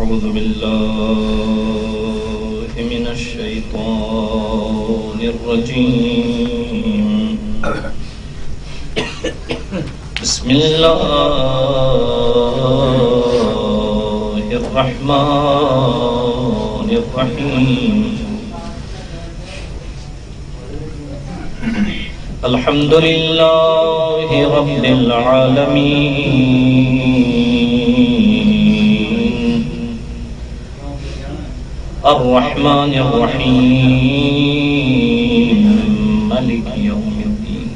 أعوذ بالله من الشيطان الرجيم بسم الله الرحمن الرحيم الحمد لله رب العالمين الرحمن الرحيم مالك يوم الدين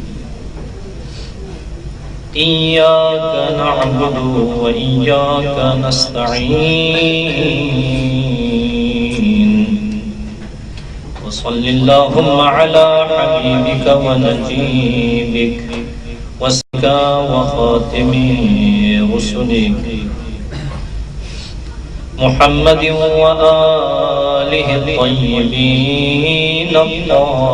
إياك نعبد وإياك نستعين وصل اللهم على حبيبك ونجيبك وسكى وخاتم رسلك محمد وآله الطيبين الطاهرين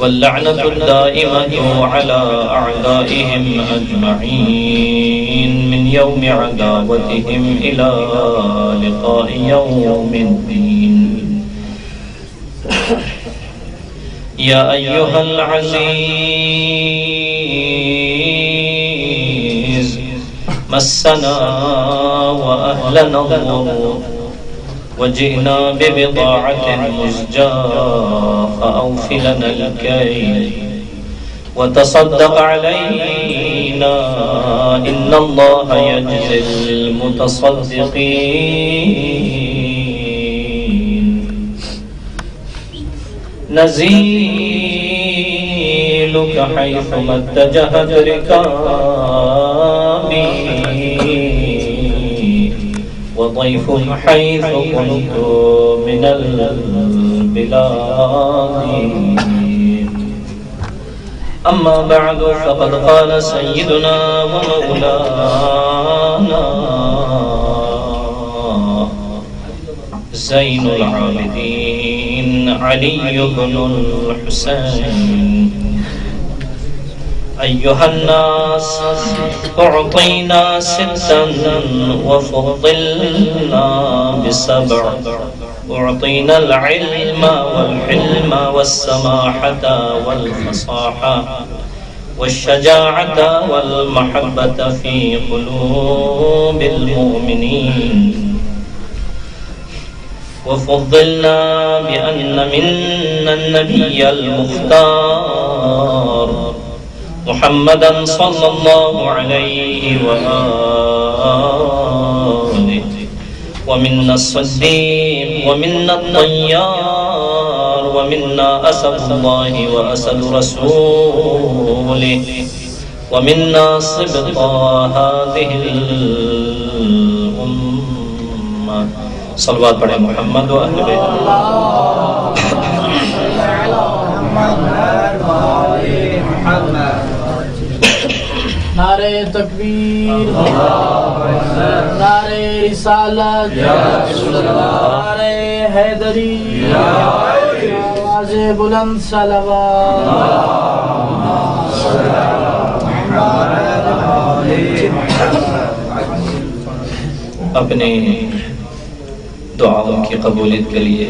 واللعنة الدائمة على أعدائهم أجمعين من يوم عداوتهم إلى لقاء يوم الدين يا أيها العزيز مسنا وأهلنا الضر وجئنا ببضاعة مزجاة فأوف لنا الكيل وتصدق علينا إن الله يجزي المتصدقين نزيلك حيثما اتجهت ركابي وضيف حيث كنت من البلاد أما بعد فقد قال سيدنا ومولانا زين العابدين علي بن الحسين أيها الناس أعطينا ستا وفضلنا بسبع أعطينا العلم والحلم والسماحة والفصاحة والشجاعة والمحبة في قلوب المؤمنين وفضلنا بأن منا النبي المختار محمدا صلى الله عليه وآله ومنا الصديق ومنا الطيار ومنا أسد الله وأسد رسوله ومنا صبط هذه الأمة صلوات پڑھیں محمد و اہل بیت نعرہ تکبیر نعرہ رسالت نعرہ حیدری آواز بلند صلوات اپنے دعاؤں کی قبولیت کے لیے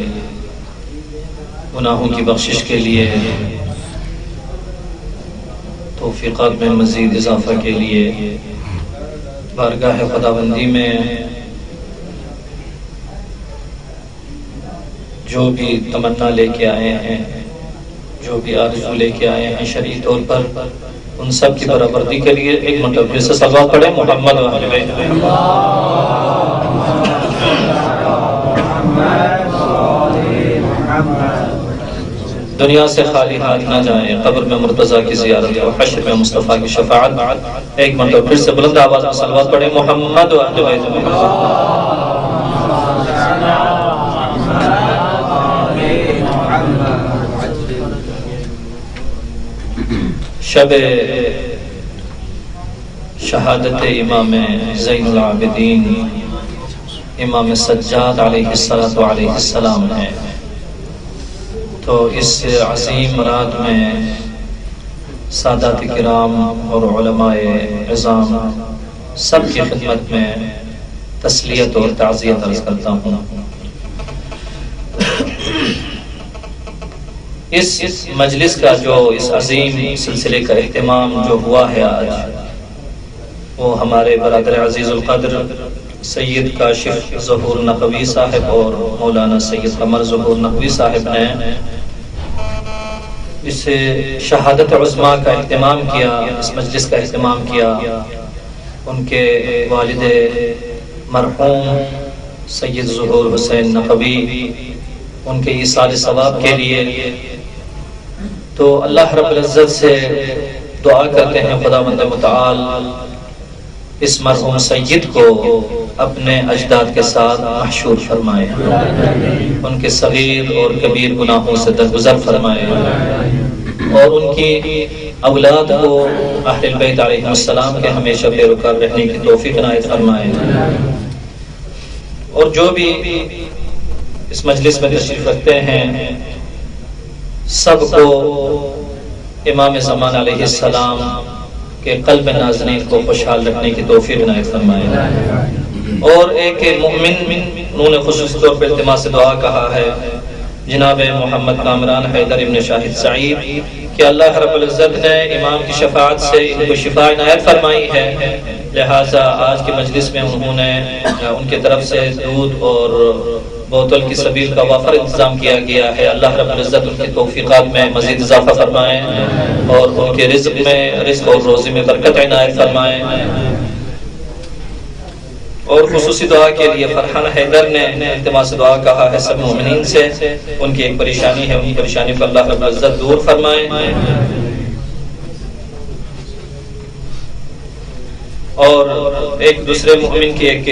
گناہوں کی بخشش کے لیے توفیقات میں مزید اضافہ کے لیے بارگاہ خداوندی میں جو بھی تمنا لے کے آئے ہیں جو بھی آرزو لے کے آئے ہیں شرعی طور پر ان سب کی برآوردی کے لیے ایک مرتبہ پھر سے صلوات پڑھیں محمد و اہل بیت دنیا سے خالی ہاتھ نہ جائیں قبر میں مرتضیٰ کی زیارت اور حشر میں مصطفیٰ کی شفاعت ایک مرتبہ پھر سے بلند آواز میں صلوات پڑھیں محمد و اہل بیت شب شہادت امام زین العابدین امام سجاد علیہ السلام ہے تو اس عظیم رات میں سادات کرام اور علماء عظام سب کی خدمت میں تسلیت اور تعزیت عرض کرتا ہوں۔ اس مجلس کا جو اس عظیم سلسلے کا اہتمام جو ہوا ہے آج، وہ ہمارے برادر عزیز القدر سید کاشف ظہور نقوی صاحب اور مولانا سید قمر ظہور نقوی صاحب نے اس شہادت عظمیٰ کا اہتمام کیا، اس مجلس کا اہتمام کیا۔ ان کے والد مرحوم سید ظہور حسین نقوی، ان کے ایصال ثواب کے لیے تو اللہ رب العزت سے دعا کرتے ہیں خداوند متعال اس مرحوم سید کو اپنے اجداد کے ساتھ محشور فرمائے، ان کے صغیر اور کبیر گناہوں سے درگزر فرمائے، اور ان کی اولاد کو اہل البیت علیہ السلام کے ہمیشہ پیروکار رہنے کی توفیق عنایت فرمائے، اور جو بھی اس مجلس میں تشریف رکھتے ہیں سب کو امام زمان علیہ السلام کہ قلب ناظرین کو خوشحال رکھنے کی توفیق عنایت فرمائے۔ اور ایک مومن انہوں نے خصوصی طور پر التماس سے دعا کہا ہے جناب محمد کامران حیدر ابن شاہد سعید کہ اللہ رب العزت نے امام کی شفاعت سے ان کو شفا عنایت فرمائی ہے، لہٰذا آج کی مجلس میں انہوں نے ان کی طرف سے دودھ اور بوتل کی سبیل کا وافر انتظام کیا گیا ہے۔ اللہ رب العزت ان کی توفیقات میں مزید اضافہ فرمائیں اور ان کے رزق اور روزی میں برکت عنایت فرمائیں۔ اور خصوصی دعا کے لیے فرحان حیدر نے التماس دعا کہا ہے سب مومنین سے، ان کی ایک پریشانی ہے، ان کی پریشانی کو اللہ رب العزت دور فرمائیں، اور ایک دوسرے مومن کی ایک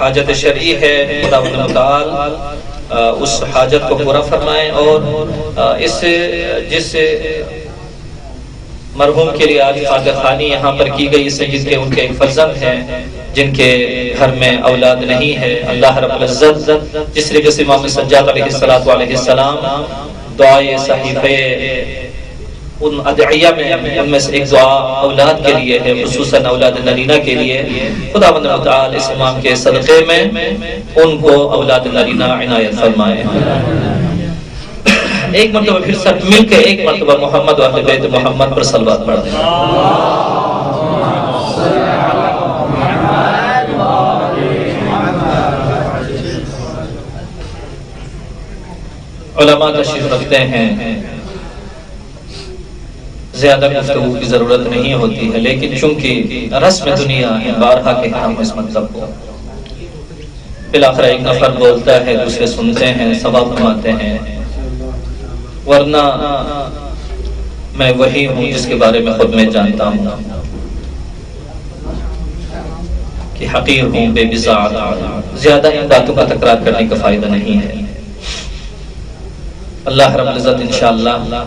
حاجت شرعی ہے، خداوند متعال اس حاجت کو پورا فرمائیں، اور جس مرحوم کے لیے آج فاتح خوانی یہاں پر کی گئی سید کے ان کے ایک فرزند ہیں جن کے گھر میں اولاد نہیں ہے، اللہ رب العزت جس طریقے سے امام سجاد علیہ السلام دعائے صحیفے ان ادعیہ میں ان میں سے ایک دعا اولاد کے لیے ہے، خصوصاً اولاد نرینہ کے لیے، خداوند متعال اس امام کے صدقے میں ان کو اولاد نرینہ عنایت فرمائے۔ ایک مرتبہ پھر سب مل کے ایک مرتبہ محمد و اہل بیت محمد پر صلوات پڑھ دیں۔ علماء تشریف رکھتے ہیں، زیادہ گفتگو کی ضرورت نہیں ہوتی ہے، لیکن چونکہ رسم دنیا ہے بارہا کے ہم اس مطلب کو بالآخر ایک نفر بولتا ہے دوسرے سنتے ہیں ثواب کماتے ہیں، ورنہ میں وہی ہوں جس کے بارے میں خود میں جانتا ہوں کہ حقیر ہوں، بے بضاعت، زیادہ ان باتوں کا تکرار کرنے کا فائدہ نہیں ہے۔ اللہ رب العزت انشاءاللہ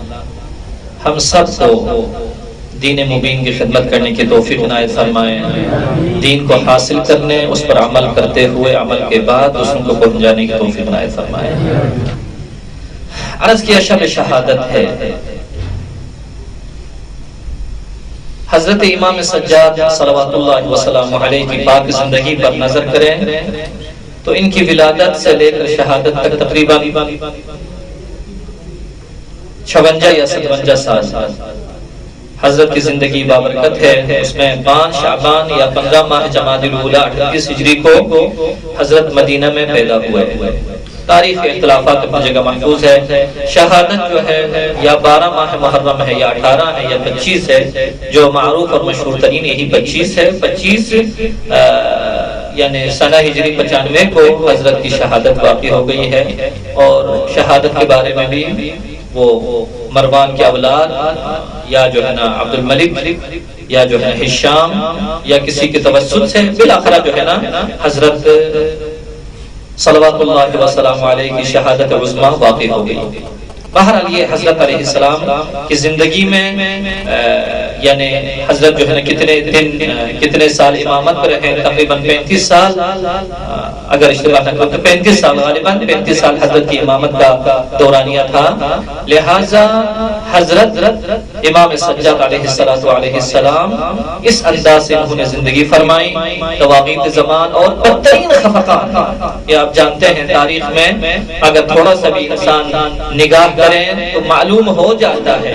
ہم سب کو دین مبین کی خدمت کرنے کی توفیق عنایت فرمائے، دین کو حاصل کرنے اس پر عمل کرتے ہوئے عمل کے بعد دوسروں کو پہنچانے کی توفیق عنایت فرمائے۔ عرض کیا شب شہادت ہے، حضرت امام سجاد صلوات اللہ وسلم علیہ کی پاک زندگی پر نظر کریں تو ان کی ولادت سے لے کر شہادت تک تقریباً 56 یا 57 سال حضرت کی زندگی بابرکت ہے۔ اس میں 5 شعبان یا 15 ماہ جمادی الاولی 38 ہجری کو حضرت مدینہ میں پیدا ہوئے۔ تاریخ اختلافات اپنی جگہ محفوظ ہے، شہادت جو ہے یا 12 ماہ محرم ہے یا 18 ہے یا 25 ہے، جو معروف اور مشہور ترین یہی 25 ہے۔ 25 یعنی سنہ ہجری 95 کو حضرت کی شہادت واقع ہو گئی ہے، اور شہادت کے بارے میں بھی وہ مروان کے اولاد یا جو ہے نا عبد الملک یا جو ہے ہشام یا کسی کے توسط سے بالآخرہ جو ہے نا حضرت صلوات اللہ وسلم علیہ کی شہادت عظمیٰ واقع ہو گئی۔ بہرحال یہ حضرت علیہ السلام کی زندگی میں یعنی حضرت جو ہے نا کتنے سال امامت پر رہے، تقریباً 35 سال، اگر اشتباہ نہ کروں تو 35 سال، غالباً 35 سال حضرت کی امامت کا دورانیہ تھا۔ لہٰذا حضرت امام سجاد علیہ السلام اس انداز سے انہوں نے زندگی فرمائی، تواغیت زمان اور بدترین خفقات۔ یہ آپ جانتے ہیں تاریخ میں اگر تھوڑا سا بھی انسان نگاہ کریں تو معلوم ہو جاتا ہے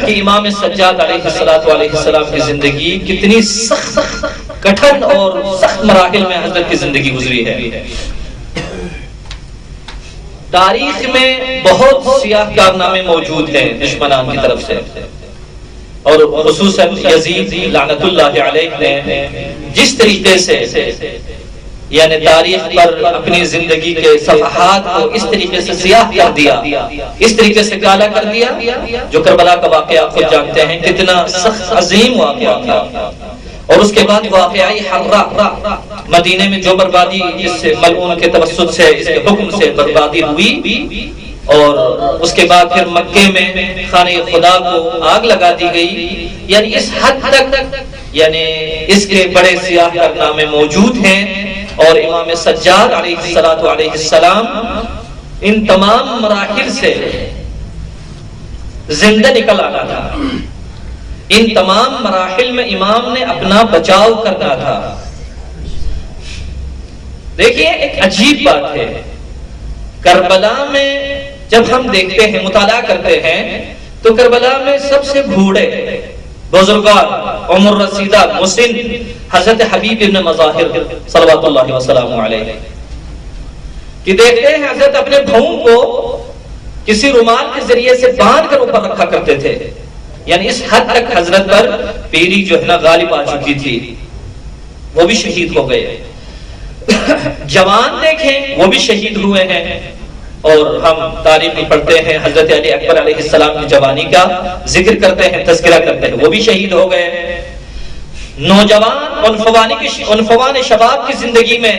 کہ امام سجاد علیہ السلام کی زندگی کتنی سخت، کٹھن اور سخت مراحل میں حضرت کی زندگی گزری ہے۔ تاریخ میں بہت سیاہ کارنامے موجود ہیں دشمنان کی طرف سے، اور خصوصاً یزید لعنت اللہ علیہ نے جس طریقے سے یعنی تاریخ پر اپنی زندگی کے صفحات کو اس طریقے سے سیاہ کر دیا، اس طریقے سے کالا کر دیا، جو کربلا کا واقعہ آپ خود جانتے ہیں کتنا سخت عظیم واقعہ تھا۔ اور اس کے بعد واقعی حرہ، مدینے میں جو بربادی اس ملعون کے توسط سے، اس کے حکم سے بربادی ہوئی، اور اس کے بعد پھر مکے میں خانہ خدا کو آگ لگا دی گئی، یعنی اس حد تک یعنی اس کے بڑے سیاہ کارنامے موجود ہیں۔ اور امام سجاد علیہ السلام ان تمام مراحل سے زندہ نکل آنا تھا، ان تمام مراحل میں امام نے اپنا بچاؤ کرنا تھا۔ دیکھیے ایک عجیب بات ہے، کربلا میں جب ہم دیکھتے ہیں، مطالعہ کرتے ہیں تو کربلا میں سب سے بوڑھے بزرگار، عمر رسیدہ، مسن حضرت حبیب ابن مظاہر صلوات اللہ وسلم علیہ کہ دیکھتے ہیں حضرت اپنے بھاؤں کو کسی رومال کے ذریعے سے باندھ کر اوپر رکھا کرتے تھے، یعنی اس حد تک حضرت پر پیری جو ہے نا غالب آ چکی تھی، وہ بھی شہید ہو گئے۔ جوان دیکھیں وہ بھی شہید ہوئے ہیں، اور ہم تاریخ میں پڑھتے ہیں حضرت علی اکبر علیہ السلام کی جوانی کا ذکر کرتے ہیں، تذکرہ کرتے ہیں، وہ بھی شہید ہو گئے۔ نوجوان عنفوان شباب کی زندگی میں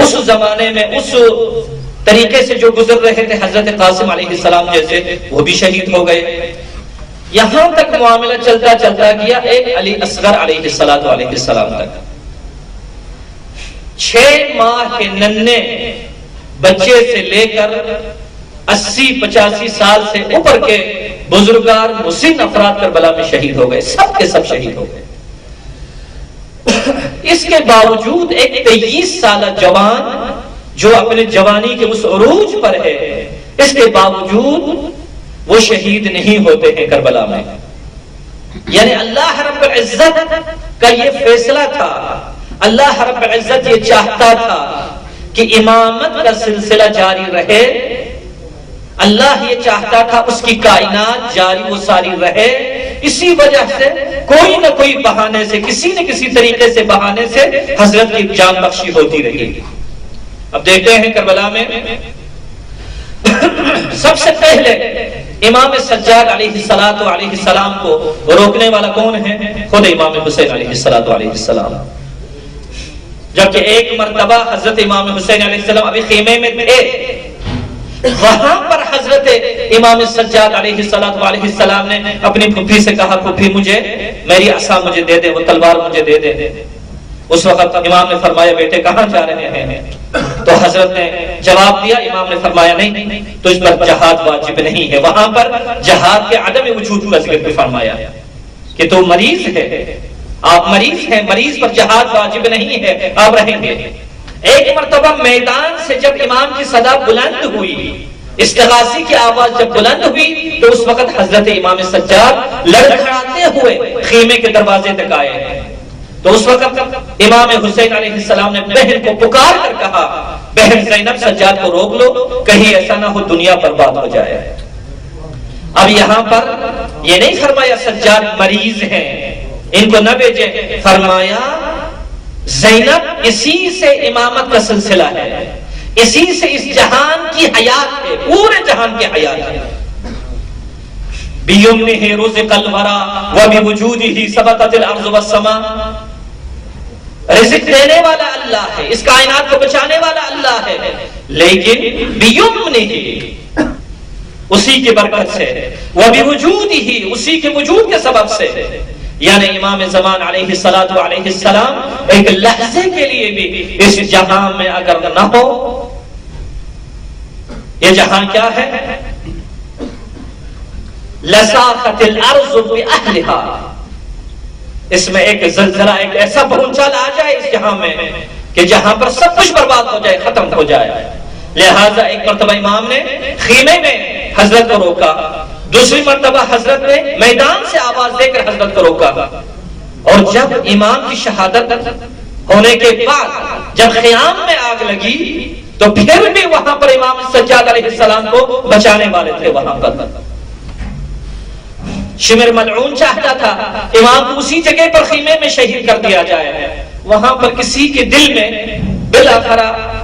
اس زمانے میں اس طریقے سے جو گزر رہے تھے حضرت قاسم علیہ السلام جیسے، وہ بھی شہید ہو گئے۔ یہاں تک معاملہ چلتا چلتا گیا ایک علی اصغر علیہ السلام تک۔ 6 ماہ کے ننھے بچے سے لے کر 80-85 سال سے اوپر کے بزرگار مسن افراد کربلا میں شہید ہو گئے، سب کے سب شہید ہو گئے۔ اس کے باوجود ایک 23 سالہ جوان جو اپنے جوانی کے اس عروج پر ہے، اس کے باوجود وہ شہید نہیں ہوتے ہیں کربلا میں۔ یعنی اللہ رب العزت کا یہ فیصلہ تھا، اللہ رب العزت یہ چاہتا تھا کہ امامت کا سلسلہ جاری رہے، اللہ یہ چاہتا تھا اس کی کائنات جاری و ساری رہے، اسی وجہ سے کوئی نہ کوئی بہانے سے، کسی نہ کسی طریقے سے بہانے سے حضرت کی جان بخشی ہوتی رہی۔ اب دیکھتے ہیں کربلا میں سب سے پہلے امام سجاد علیہ السلام کو روکنے والا کون ہے؟ خود امام حسین علیہ السلام۔ جبکہ ایک مرتبہ حضرت امام حسین علیہ السلام ابھی خیمے میں تھے، وہاں پر حضرت امام سجاد علیہ السلام نے اپنی پھوپھی سے کہا، پھوپھی مجھے میری عصا مجھے دے دے، وہ تلوار مجھے دے دے۔ اس وقت امام نے فرمایا بیٹے کہاں جا رہے ہیں؟ تو حضرت نے جواب دیا، امام نے فرمایا نہیں تو اس پر جہاد واجب نہیں ہے۔ وہاں پر جہاد کے عدم وجود کا ذکر بھی فرمایا کہ تو مریض ہے، آپ مریض ہیں، مریض پر جہاد واجب نہیں ہے، آپ رہیں گے۔ ایک مرتبہ میدان سے جب امام کی صدا بلند ہوئی، استغاثی کی آواز جب بلند ہوئی، تو اس وقت حضرت امام سجاد لڑکھڑاتے ہوئے خیمے کے دروازے تک آئے۔ تو اس وقت امام حسین علیہ السلام نے بہن کو پکار کر کہا، بہن زینب سجاد کو روک لو، کہیں ایسا نہ ہو دنیا برباد ہو جائے۔ اب یہاں پر یہ نہیں فرمایا سجاد مریض ہیں ان کو نہ بھیجیں، فرمایا زینب اسی سے امامت کا سلسلہ ہے، اسی سے اس جہان کی حیات ہے، پورے جہان کی حیات ہے۔ بیمنہ رزق الورا وبوجودہ ثبتت الارض والسماء، رزق دینے والا اللہ ہے، اس کائنات کو بچانے والا اللہ ہے، لیکن بیمنہ اسی کی برکت سے، وَبِوُجُودِهِ اسی کے وجود کے سبب سے، یعنی امام زمان علیہ السلام ایک لحظے کے لیے بھی اس جہاں میں اگر نہ ہو، یہ جہاں کیا ہے؟ لَسَاقَتِ الْأَرْضُ بِأَهْلِهَا، اس میں ایک زلزلہ، ایک ایسا بھونچال آ جائے اس جہاں میں کہ جہاں پر سب کچھ برباد ہو جائے، ختم ہو جائے۔ لہٰذا ایک مرتبہ امام نے خیمے میں حضرت کو روکا، دوسری مرتبہ حضرت نے میدان سے آواز دے کر حضرت کو روکا، اور جب امام کی شہادت ہونے کے بعد جب خیام میں آگ لگی تو پھر بھی وہاں پر امام سجاد علیہ السلام کو بچانے والے تھے۔ وہاں پر شمر ملعون چاہتا تھا امام کو اسی جگہ پر خیمے میں شہید کر دیا جائے، وہاں پر کسی کے دل میں بالآخر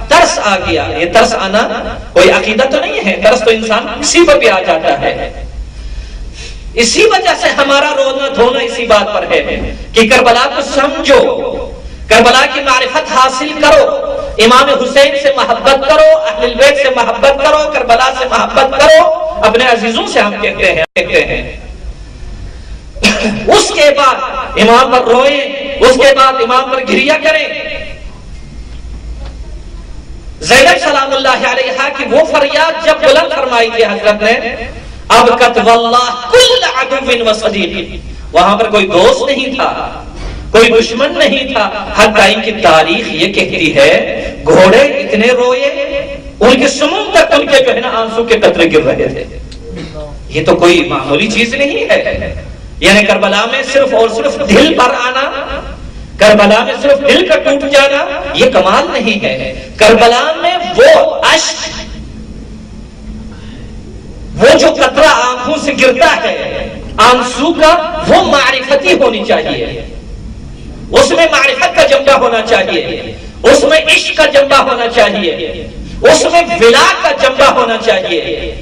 ترس آ گیا۔ یہ ترس آنا کوئی عقیدہ تو نہیں ہے، ترس تو انسان کسی پر بھی آ جاتا ہے۔ اسی وجہ سے ہمارا رونا دھونا اسی بات پر ہے کہ کربلا کو سمجھو، کربلا کی معرفت حاصل کرو، امام حسین سے محبت کرو، اہل البیت سے محبت کرو، کربلا سے محبت کرو، اپنے عزیزوں سے ہم کہتے ہیں۔ اس کے بعد امام پر روئیں، اس کے بعد امام پر گریہ کریں۔ زینب سلام اللہ علیہا کی وہ فریاد جب بلند فرمائی تھی حضرت نے، ابکت واللہ کل عدو و صدیق، وہاں پر کوئی دوست نہیں تھا، کوئی دشمن نہیں تھا، حتیٰ ان کی تاریخ یہ کہتی ہے گھوڑے اتنے روئے، ان کے سموم تک ان کے جو ہے نا آنسو کے قطرے گر رہے تھے۔ یہ تو کوئی معمولی چیز نہیں ہے، یعنی کربلا میں صرف اور صرف دل پر آنا، کربلا میں صرف دل کا ٹوٹ جانا یہ کمال نہیں ہے۔ کربلا میں وہ اشک، وہ جو قطرہ آنکھوں سے گرتا ہے آنسو کا، وہ معرفتی ہونی چاہیے، اس میں معرفت کا جملہ ہونا چاہیے، اس میں عشق کا جملہ ہونا چاہیے، اس میں ولا کا جملہ ہونا چاہیے۔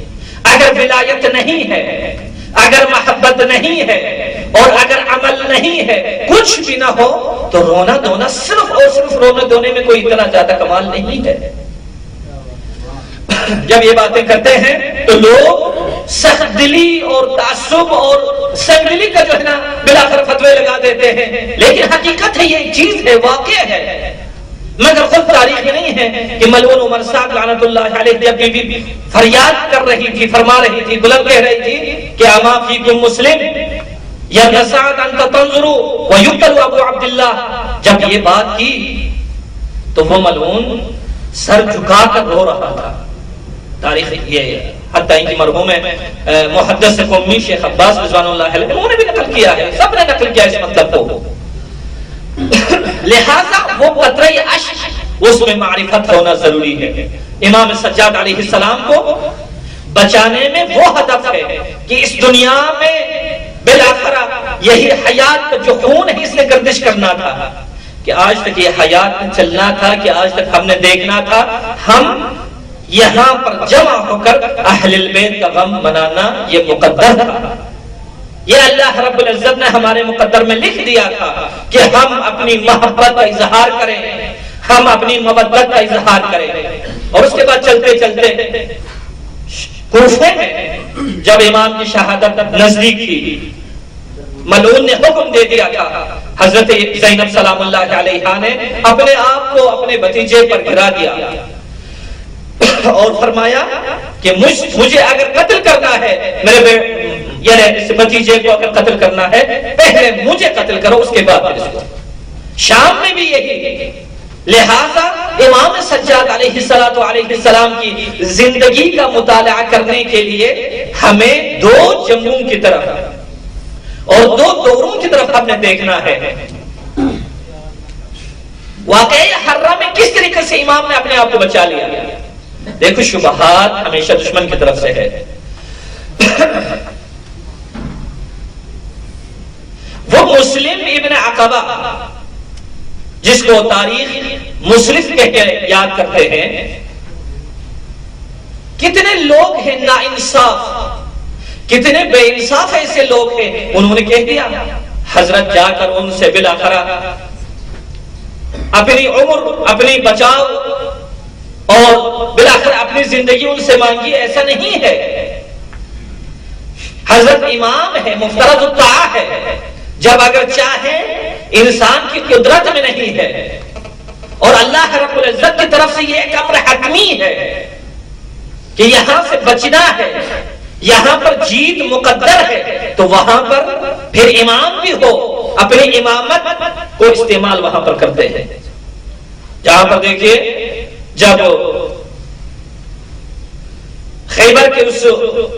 اگر ولایت نہیں ہے، اگر محبت نہیں ہے، اور اگر عمل نہیں ہے، کچھ بھی نہ ہو تو رونا دھونا صرف اور صرف رونا دھونے میں کوئی اتنا زیادہ کمال نہیں ہے۔ جب یہ باتیں کرتے ہیں تو لوگ سخت دلی اور تعصب اور سنگدلی کا جو ہے نا بلاخر فتوے لگا دیتے ہیں، لیکن حقیقت ہے، یہ چیز ہے، واقع ہے، مگر خود تاریخ نہیں ہے کہ ملعون عمر سعد لعنت اللہ علیہ جب بھی فریاد کر رہی تھی، فرما رہی تھی، بلند کہہ رہی تھی کہ اما فیکم مسلم یا سعد انت تنظروا ویقتل ابو عبداللہ، جب یہ بات کی تو وہ ملعون سر جھکا کر رو رہا تھا۔ تاریخ یہ ہے، حتیٰ ان کی مرحوم محدث قومی شیخ عباس رضوان اللہ علیہ انہوں نے بھی نقل کیا ہے، سب نے نقل کیا اس مطلب کو۔ لہذا وہ قطرہ اشک، اس میں معرفت ہونا ضروری ہے۔ امام سجاد علیہ السلام کو بچانے میں وہ ہدف ہے کہ اس دنیا میں بالآخر یہی حیات کا جو خون ہے اس نے گردش کرنا تھا، کہ آج تک یہ حیات میں چلنا تھا، کہ آج تک ہم نے دیکھنا تھا، ہم یہاں پر جمع ہو کر اہل البیت کا غم منانا یہ مقدر تھا، یہ اللہ رب العزت نے ہمارے مقدر میں لکھ دیا تھا کہ ہم اپنی محبت کا اظہار کریں، ہم اپنی مودت کا اظہار کریں۔ اور اس کے بعد چلتے چلتے کوفے میں جب امام کی شہادت نزدیک تھی، ملعون نے حکم دے دیا تھا، حضرت زینب سلام اللہ علیہا نے اپنے آپ کو اپنے بھتیجے پر گرا دیا اور فرمایا کہ مجھے اگر قتل کرنا ہے، میرے یعنی اس بھتیجے کو اگر قتل کرنا ہے پہلے مجھے قتل کرو، اس کے بعد اس کو۔ شام میں بھی یہی، لہذا امام سجاد علیہ السلام کی زندگی کا مطالعہ کرنے کے لیے ہمیں دو جنگوں کی طرف اور دو دوروں کی طرف ہم نے دیکھنا ہے۔ واقعی حرہ میں کس طریقے سے امام نے اپنے آپ کو بچا لیا؟ دیکھو شبہات ہمیشہ دشمن کی طرف سے ہے۔ وہ مسلم ابن عقبہ جس کو تاریخ مسلف کہہ کے یاد کرتے ہیں، کتنے لوگ ہیں نا انصاف، کتنے بے انصاف ایسے لوگ ہیں، انہوں نے کہہ دیا حضرت جا کر ان سے بالآخر اپنی عمر اپنی بچاؤ اور بالآخر اپنی زندگی ان سے مانگی۔ ایسا نہیں ہے، حضرت امام ہے، مفترض الطاعہ ہے، جب اگر چاہے انسان کی قدرت میں نہیں ہے اور اللہ رب العزت کی طرف سے یہ ایک امر حتمی ہے کہ یہاں سے بچنا ہے، یہاں پر جیت مقدر ہے، تو وہاں پر پھر امام بھی ہو اپنی امامت کو استعمال وہاں پر کرتے ہیں. جہاں پر دیکھیے جب خیبر کے اس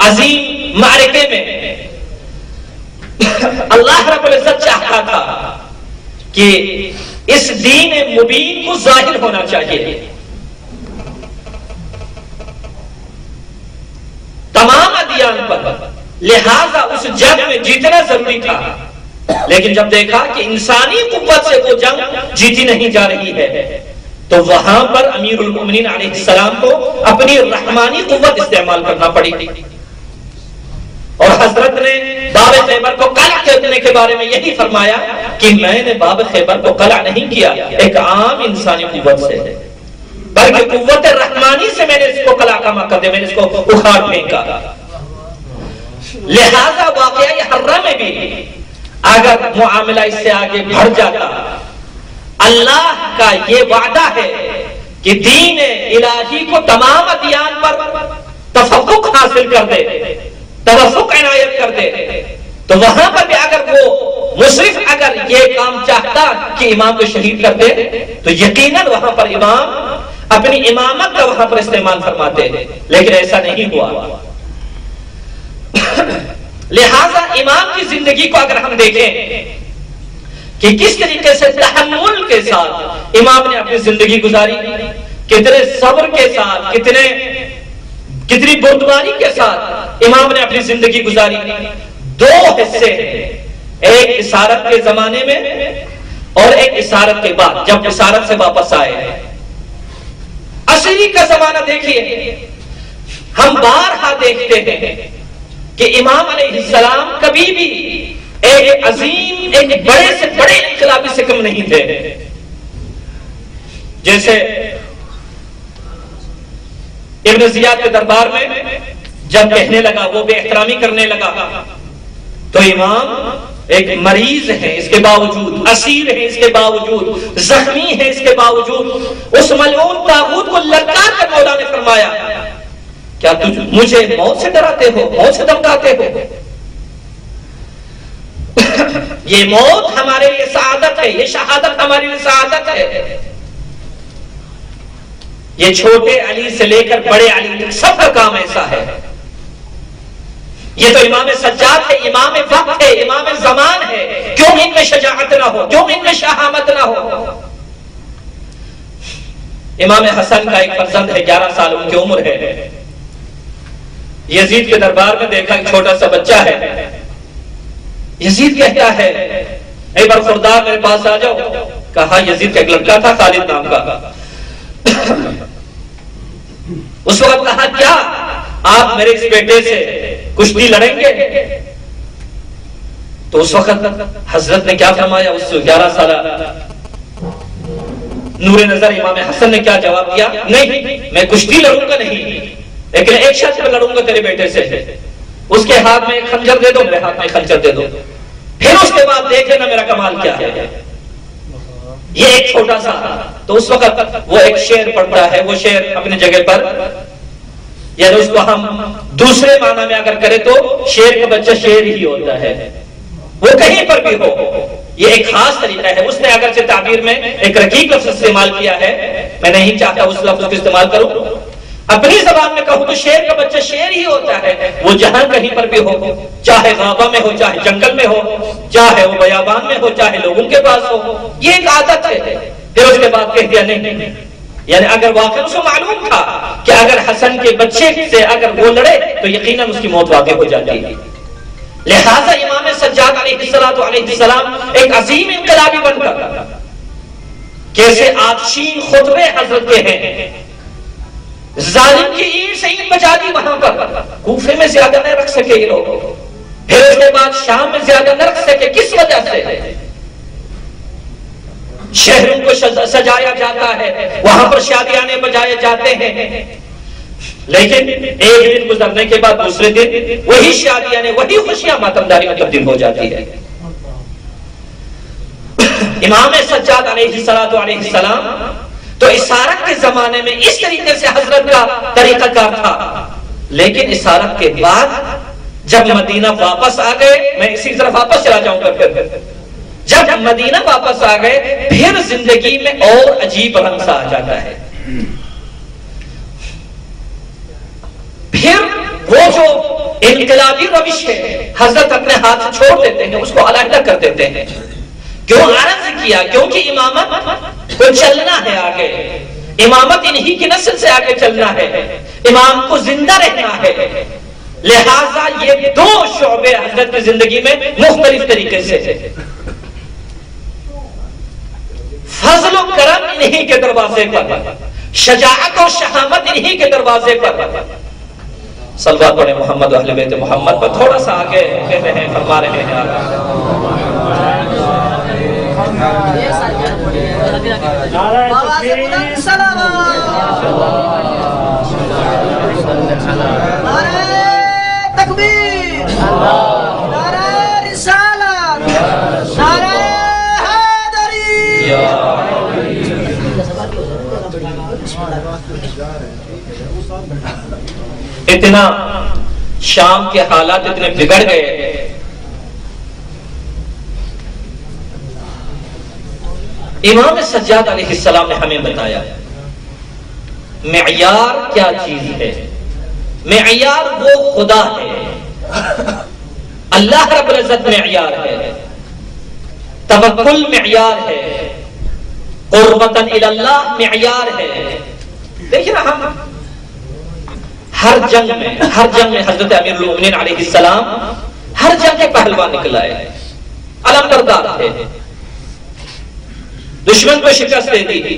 عظیم معرکے میں اللہ رب العزت چاہتا تھا کہ اس دین مبین کو ظاہر ہونا چاہیے، تمام ادیان پر، لہذا اس جنگ میں جیتنا ضروری تھا. لیکن جب دیکھا کہ انسانی قوت سے وہ جنگ جیتی نہیں جا رہی ہے تو وہاں پر امیر المومنین علیہ السلام کو اپنی رحمانی قوت استعمال کرنا پڑی. اور حضرت نے باب خیبر کو قلع کرنے کے بارے میں یہی فرمایا کہ میں نے باب خیبر کو قلع نہیں کیا ایک عام انسانی قوت سے، بلکہ قوت رحمانی سے میں نے اس کو قلع کا موقع دیا، میں نے اس کو اکھاڑ پھینکا. لہذا واقعہ حرہ میں بھی اگر معاملہ اس سے آگے بڑھ جاتا، اللہ کا یہ وعدہ ہے کہ دین الہی کو تمام ادیان پر تفوق حاصل کر دے، توفق عنایت کر دے، تو وہاں پر بھی اگر وہ مشرف اگر یہ کام چاہتا کہ امام کو شہید کر دے تو یقیناً وہاں پر امام اپنی امامت کا وہاں پر استعمال فرماتے، لیکن ایسا نہیں ہوا. لہذا امام کی زندگی کو اگر ہم دیکھیں کہ کس طریقے سے تحمل کے ساتھ امام نے اپنی زندگی گزاری، کتنے صبر کے ساتھ، کتنی بردباری کے ساتھ امام نے اپنی زندگی گزاری. دو حصے ہیں، ایک اسارت کے زمانے میں اور ایک اسارت کے بعد جب اسارت سے واپس آئے. عصری کا زمانہ دیکھیے، ہم بارہا دیکھتے ہیں کہ امام علیہ السلام کبھی بھی ایک عظیم، ایک بڑے سے بڑے انقلابی سے کم نہیں تھے. جیسے ابن زیاد کے دربار میں جب کہنے لگا، وہ بے احترامی کرنے لگا، تو امام ایک مریض ہے اس کے باوجود، اسیر ہے اس کے باوجود، زخمی ہے اس کے باوجود، اس ملعون طاغوت کو للکار کر مولا نے فرمایا کیا تجھ مجھے موت سے ڈراتے ہو، موت سے دھمکاتے ہو؟ یہ موت ہمارے لیے سعادت ہے، یہ شہادت ہمارے لیے سعادت ہے. یہ چھوٹے علی سے لے کر بڑے علی تک سب کا کام ایسا ہے. یہ تو امام سجاد ہے، امام وقت ہے، امام زمان ہے، کیوں ان میں شجاعت نہ ہو، کیوں ان میں شہامت نہ ہو؟ امام حسن کا ایک فرزند ہے، 11 سال ان کی عمر ہے. یزید کے دربار میں دیکھا ایک چھوٹا سا بچہ ہے. یزید کہتا ہے ایک بار خردار میرے پاس آ جاؤ. کہا یزید کا ایک لڑکا تھا خالد نام کا. اس وقت کہا کیا آپ میرے اس بیٹے سے کشتی لڑیں گے؟ تو اس وقت حضرت نے کیا فرمایا؟ اس 11 سالہ نور نظر امام حسن نے کیا جواب دیا؟ نہیں، میں کشتی لڑوں گا نہیں، لیکن ایک شخص میں لڑوں گا تیرے بیٹے سے. اس کے ہاتھ میں ایک خنجر دے دو، میرے ہاتھ میں ایک خنجر دے دو، پھر اس کے بعد دیکھ لینا میرا کمال کیا ہے. یہ ایک چھوٹا سا. تو اس وقت وہ ایک شعر پڑھتا ہے، وہ شعر اپنی جگہ پر، یعنی اس کو ہم دوسرے معنی میں اگر کریں تو شعر کا بچہ شعر ہی ہوتا ہے، وہ کہیں پر بھی ہو. یہ ایک خاص طریقہ ہے. اس نے اگرچہ تعبیر میں ایک رقیق لفظ استعمال کیا ہے، میں نہیں چاہتا اس لفظ کو استعمال کروں. اپنی زبان میں کہوں تو شعر کا بچہ شعر ہی ہوتا ہے. وہ جہاں کہیں پر بھی ہو، چاہے غابہ میں ہو، چاہے جنگل میں ہو، چاہے وہ بیابان میں ہو، چاہے لوگوں کے پاس ہو، یہ ایک عادت ہے. پھر اس کے بعد کہہ دیا نہیں، یعنی اگر واقعا اس کو معلوم تھا کہ اگر حسن کے بچے سے اگر وہ لڑے تو یقیناً اس کی موت واقع ہو جاتی ہے. لہذا امام سجاد علیہ السلام ایک عظیم انقلابی بن کر کیسے آتشین خطبے حضرت کے ہیں. ظالم کی اینٹ سے اینٹ بجا دی وہاں پر. کوفے میں زیادہ نہ رکھ سکے یہ لوگ، پھر اس کے بعد شام میں زیادہ نہ رکھ سکے. کس وجہ سے؟ شہروں کو سجایا جاتا ہے، وہاں پر شادیانے بجائے جاتے ہیں، لیکن ایک دن گزرنے کے بعد دوسرے دن وہی شادیاں نے وہی خوشیاں ماتمداری میں تبدیل ہو جاتی ہے۔ امام سجاد علیہ السلام تو اسارت کے زمانے میں اس طریقے سے حضرت کا طریقہ کار تھا، لیکن اسارت کے بعد جب مدینہ واپس آ گئے، میں اسی طرف واپس چلا جاؤں گا، پھر جب مدینہ واپس آ گئے پھر زندگی میں اور عجیب رنگ سا آ جاتا ہے۔ پھر وہ جو انقلابی روش ہے حضرت اپنے ہاتھ سے چھوڑ دیتے ہیں، اس کو علیحدہ کر دیتے ہیں۔ کیوں عرض کیا؟ کیونکہ امامت کو چلنا ہے آگے، امامت انہی کی نسل سے آگے چلنا ہے، امام کو زندہ رہنا ہے، لہٰذا یہ دو شعبے حضرت کی زندگی میں مختلف طریقے سے، فضل و کرم انہی کے دروازے پر، شجاعت اور شہامت انہی کے دروازے پر۔ صلوات پڑھیں محمد و اہل بیت محمد پر۔ تھوڑا سا آگے کہتے ہیں، فرما رہے ہیں تکبیر، نعرہ رسالت، نعرہ حیدری۔ اتنا شام کے حالات اتنے بگڑ گئے، امام سجاد علیہ السلام نے ہمیں بتایا معیار کیا چیز ہے۔ معیار وہ خدا ہے، اللہ رب العزت معیار ہے، توکل معیار ہے، قربتاً الی اللہ معیار ہے۔ دیکھیں نا، ہم ہر جنگ میں حضرت امیر المومنین علیہ السلام ہر جنگ کے پہلوان نکل آئے، علم بردار تھے، دشمن کو شکست دے دی۔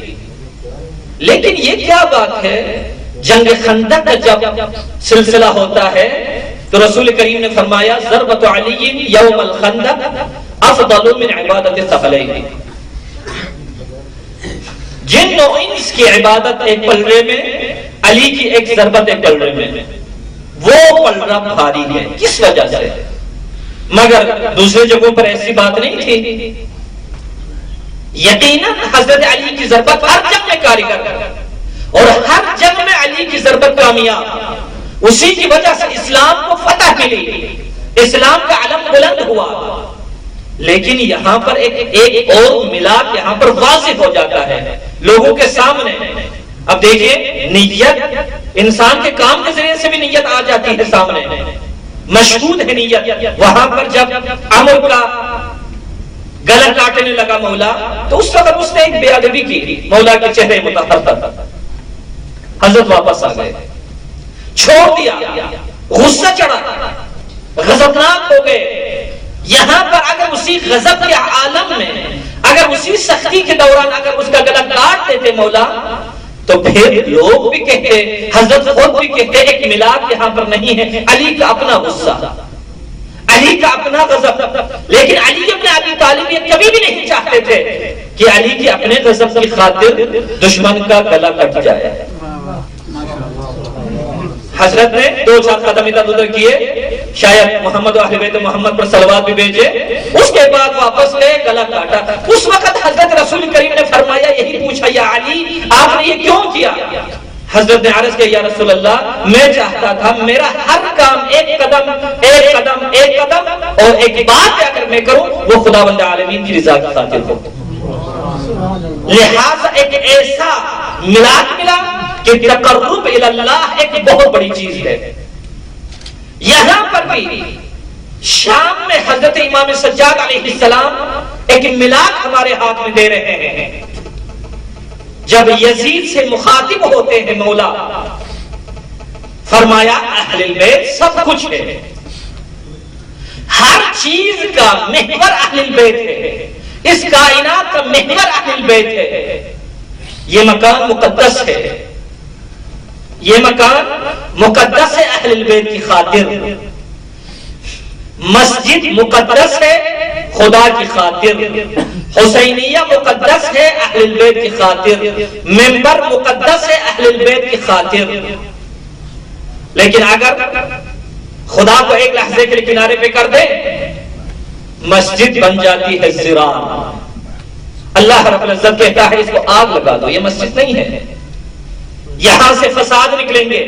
لیکن یہ کیا بات ہے، جنگ خندق کا جب سلسلہ ہوتا ہے تو رسول کریم نے فرمایا ضربۃ علی یوم الخندق افضل من عبادت الثقلین۔ جن و انس کی عبادت ایک پلڑے میں، علی کی ایک ضربت ایک پلڑے میں، وہ پلڑا بھاری ہے۔ کس وجہ سے؟ مگر دوسرے جگہوں پر ایسی بات نہیں تھی۔ یقیناً حضرت علی کی ضربت ہر جنگ میں کارگر اور ہر جنگ میں علی کی ضربت کامیاب، اسی کی وجہ سے اسلام کو فتح ملی، اسلام کا علم بلند ہوا۔ لیکن یہاں پر ایک اور ملاپ یہاں پر واضح ہو جاتا ہے لوگوں کے سامنے۔ اب دیکھیں، نیت انسان کے کام کے ذریعے سے بھی نیت آ جاتی ہے سامنے، مشہود ہے نیت۔ وہاں پر جب عمر کا گلا کاٹنے لگا مولا، تو اس وقت اس نے ایک بے ادبی کی، مولا کے چہرے متحر تھا۔ حضرت واپس آ گئے، چھوڑ دیا، غصہ چڑھا، غضبناک ہو گئے۔ یہاں پر اگر اسی غضب کے عالم میں، اگر اسی سختی کے دوران اگر اس کا گلا کاٹ دیتے مولا، تو پھر لوگ بھی کہتے، حضرت خود بھی کہتے، ایک ملاپ یہاں پر نہیں ہے، علی کا اپنا غصہ، علی کا اپنا غضب۔ لیکن علی ابن ابی طالب یہ کبھی بھی نہیں چاہتے تھے کہ علی کے اپنے غضب کی خاطر دشمن کا گلا کٹ جائے۔ حضرت نے 2-4 قدم ادھر ادھر کیے، شاید محمد و اہل بیت محمد پر صلوات بھی بھیجے، اس کے بعد واپس گئے، گلا کاٹا۔ اس وقت حضرت رسول کریم نے فرمایا، یہی پوچھا، یا علی آپ نے یہ کیوں کیا؟ حضرت نے عرض کیا، یا رسول اللہ میں چاہتا تھا میرا ہر کام ایک قدم اور ایک بات اگر میں کروں وہ خداوند عالمین کی رضا کی خاطر ہو۔ لہذا ایک ایسا ملاپ ملا کہ تقرب الی اللہ ایک بہت بڑی چیز ہے۔ یہاں پر بھی شام میں حضرت امام سجاد علیہ السلام ایک ملاپ ہمارے ہاتھ میں دے رہے ہیں۔ جب یزید سے مخاطب ہوتے ہیں مولا، فرمایا اہل البیت سب کچھ ہے، ہر چیز کا محور اہل البیت ہے، اس کائنات کا محور اہل البیت ہے۔ یہ مکان مقدس ہے، یہ مکان مقدس ہے اہل البیت کی خاطر، مسجد مقدس ہے خدا کی خاطر، حسینیہ مقدس ہے اہل البیت کی خاطر، منبر مقدس ہے اہل البیت کی خاطر۔ لیکن اگر خدا کو ایک لحظے کے لیے کنارے پہ کر دے مسجد بن جاتی ہے زرار. اللہ رب العزت کہتا ہے اس کو آگ لگا دو، یہ مسجد نہیں ہے. یہاں سے فساد نکلیں گے،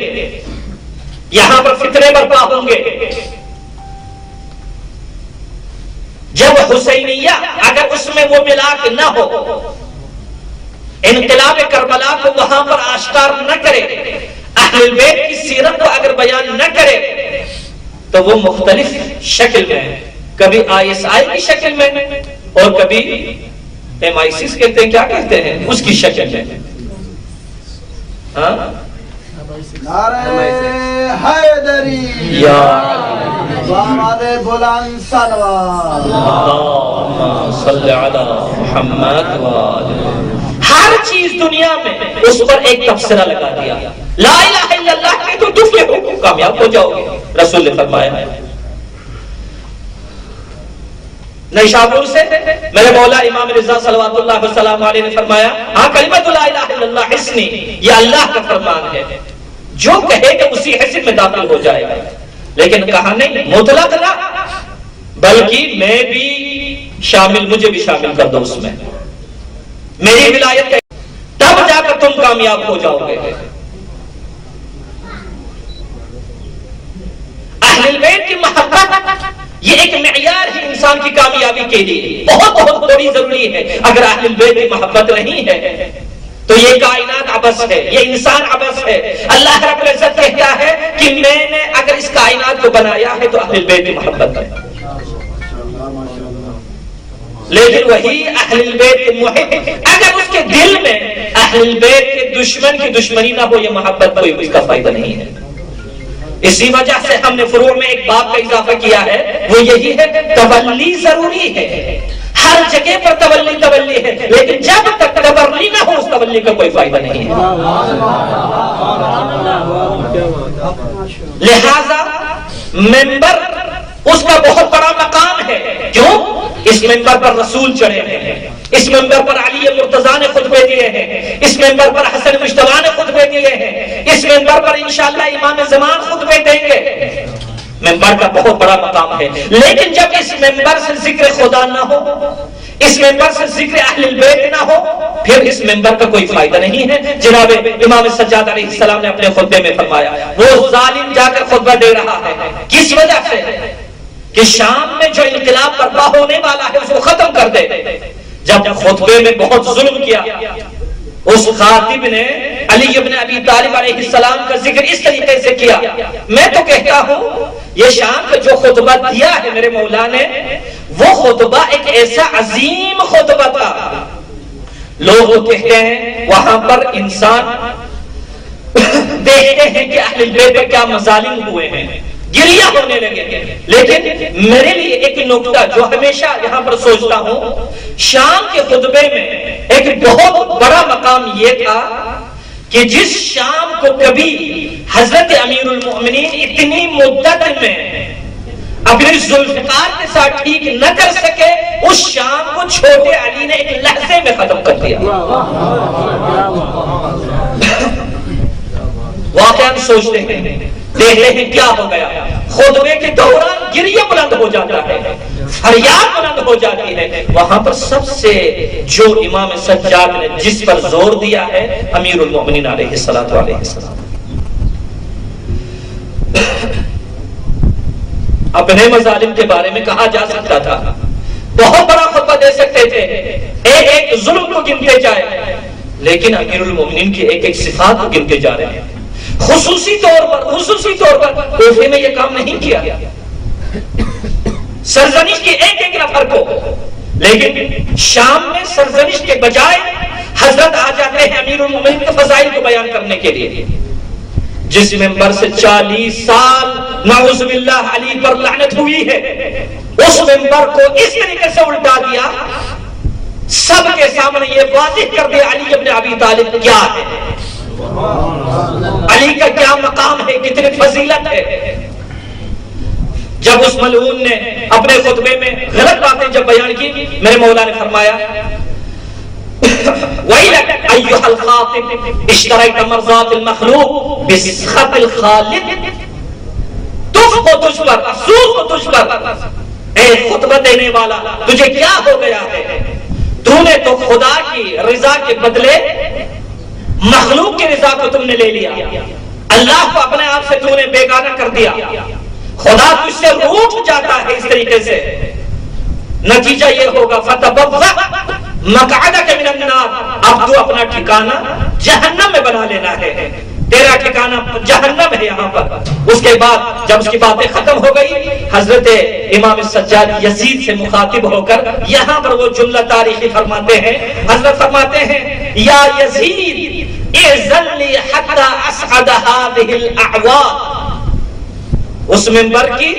یہاں پر فتنے برپا ہوں گے. جب حسینیہ اگر اس میں وہ ملاک نہ ہو، انقلاب کربلا کو وہاں پر آشکار نہ کرے، اہل البیت کی سیرت کو اگر بیان نہ کرے، تو وہ مختلف شکل میں، کبھی ISI کی شکل میں اور کبھی MI6 کہتے ہیں، کیا کہتے ہیں اس کی شکل میں. نعرہ حیدری یا باماد بلند سلوات اللہم صلی علی محمد وآلہ. ہر چیز دنیا میں اس پر ایک تبصرہ لگا دیا. لا الہ الا اللہ کی تو تفلحو، کامیاب ہو جاؤ گے. رسول نے فرمایا نیشابور سے میرے مولا امام رضا صلوات اللہ وسلام علیہ نے فرمایا ہاں کلمۃ لا الہ الا اللہ حسنی، یہ اللہ کا فرمان ہے، جو کہے کہ اسی حسن میں داخل ہو جائے گا. لیکن کہا نہیں مطلق نہ، بلکہ میں بھی شامل، مجھے بھی شامل کر دو اس میں، میری ولایت کا، تب جا کر تم کامیاب ہو جاؤ گے. اہل البیت کی محبت یہ ایک معیار ہے انسان کی کامیابی کے لیے، بہت بہت بڑی ضروری ہے. اگر اہل البیت کی محبت نہیں ہے تو یہ کائنات عبث ہے، یہ انسان عبث ہے. اللہ رب العزت کہتا ہے کہ میں نے اگر اس کائنات کو بنایا ہے تو اہل البیت کی محبت ہے. لیکن وہی اہل البیت کے محب اگر اس کے دل میں اہل البیت کے دشمن کی دشمنی نہ ہو، یہ محبت کوئی اس کا فائدہ نہیں ہے. اسی وجہ سے ہم نے فروع میں ایک باب کا اضافہ کیا ہے، وہ یہی ہے تولی ضروری ہے. ہر جگہ پر تولی ہے، لیکن جب تک تولی نہ ہو اس تولی کا کوئی فائدہ نہیں ہے. لہذا ممبر اس کا بہت بڑا مقام ہے. کیوں؟ اس ممبر پر رسول چڑھے ہیں، اس ممبر پر علی مرتضیٰ نے خطبے دیے ہیں، اس ممبر پر حسن مجتبیٰ نے خطبے دیے ہیں، اس ممبر پر انشاءاللہ امام زمان خطبے دیں گے. ممبر کا بہت بڑا مقام ہے. لیکن جب اس ممبر سے ذکر خدا نہ ہو، اس ممبر سے ذکر اہل البیت نہ ہو، پھر اس ممبر کا کوئی فائدہ نہیں ہے. جناب امام سجاد علیہ السلام نے اپنے خطبے میں فرمایا وہ ظالم جا کر خطبہ دے رہا ہے، کس وجہ سے؟ کہ شام میں جو انقلاب برپا ہونے والا ہے اس کو ختم کر دے. جب خطبے میں بہت ظلم کیا، اس خاطب نے علی ابن ابی طالب علیہ السلام کا ذکر اس طریقے سے کیا. میں تو کہتا ہوں یہ شام کا جو خطبہ دیا ہے میرے مولا نے، وہ خطبہ ایک ایسا عظیم خطبہ تھا. لوگ کہتے ہیں وہاں پر انسان دیکھتے ہیں کہ اہل بیت پہ کیا مظالم ہوئے ہیں، گریہ ہونے لگے. لیکن میرے لیے ایک نکتہ جو ہمیشہ یہاں پر سوچتا ہوں، شام کے خطبے میں ایک بہت بڑا مقام یہ تھا کہ جس شام کو کبھی حضرت امیر المؤمنین اتنی مدت میں اپنے ذوالفقار کے ساتھ ٹھیک نہ کر سکے، اس شام کو چھوٹے علی نے ایک لحظے میں ختم کر دیا. واقعاً سوچتے ہیں، دیکھتے ہیں کیا ہو گیا. خطبے کے دوران گریہ بلند ہو جاتا ہے، فریاد بلند ہو جاتی ہے. وہاں پر سب سے جو امام سجاد نے جس پر زور دیا ہے امیر المؤمنین علیہ السلام. اپنے مظالم کے بارے میں کہا جا سکتا تھا، بہت بڑا خطبہ دے سکتے تھے، ایک ایک ظلم کو گنتے جائے، لیکن امیر المؤمنین کی ایک ایک صفات کو گنتے جا رہے ہیں. خصوصی طور پر کوفے میں یہ کام نہیں کیا، سرزنش کے ایک ایک نفر کو. لیکن شام میں سرزنش کے بجائے حضرت آ جاتے ہیں امیر المؤمنین کے فضائل کو بیان کرنے کے لیے. جس ممبر سے 40 سال نعوذ باللہ علی پر لعنت ہوئی ہے، اس ممبر کو اس طریقے سے الٹا دیا، سب کے سامنے یہ واضح کر دیا علی ابن ابی طالب کیا ہے، علی کا کیا مقام ہے، کتنی فضیلت ہے. جب اس ملعون نے اپنے خطبے میں غلط باتیں جب بیان کی، میرے مولا نے فرمایا وَيْلَكَ أَيُّهَا الْخَاطِبُ اشْتَرَيْتَ مَرْضَاتِ الْمَخْلُوقِ بِسَخَطِ الْخَالِقِ دکھ ہو تجھ پر، افسوس ہو تجھ پر، اے خطبہ دینے والا تجھے کیا ہو گیا ہے؟ تو نے تو خدا کی رضا کے بدلے مخلوق کی رضا کو تم نے لے لیا، اللہ کو اپنے آپ سے تو نے بیگانہ کر دیا، خدا تجھ سے روٹھ جاتا ہے اس طریقے سے، نتیجہ یہ ہوگا فتبوّأ مقعدک من النار، اب تو اپنا ٹھکانہ جہنم میں بنا لینا ہے، تیرا ٹھکانہ جہنم ہے یہاں پر۔ اس کے بعد جب اس کی باتیں ختم ہو گئی، حضرت امام سجاد یزید سے مخاطب ہو کر یہاں پر وہ جملہ تاریخی فرماتے ہیں، حضرت فرماتے ہیں یا یزید اذن لی حتی اسعد هذه الاعواد، اس منبر کی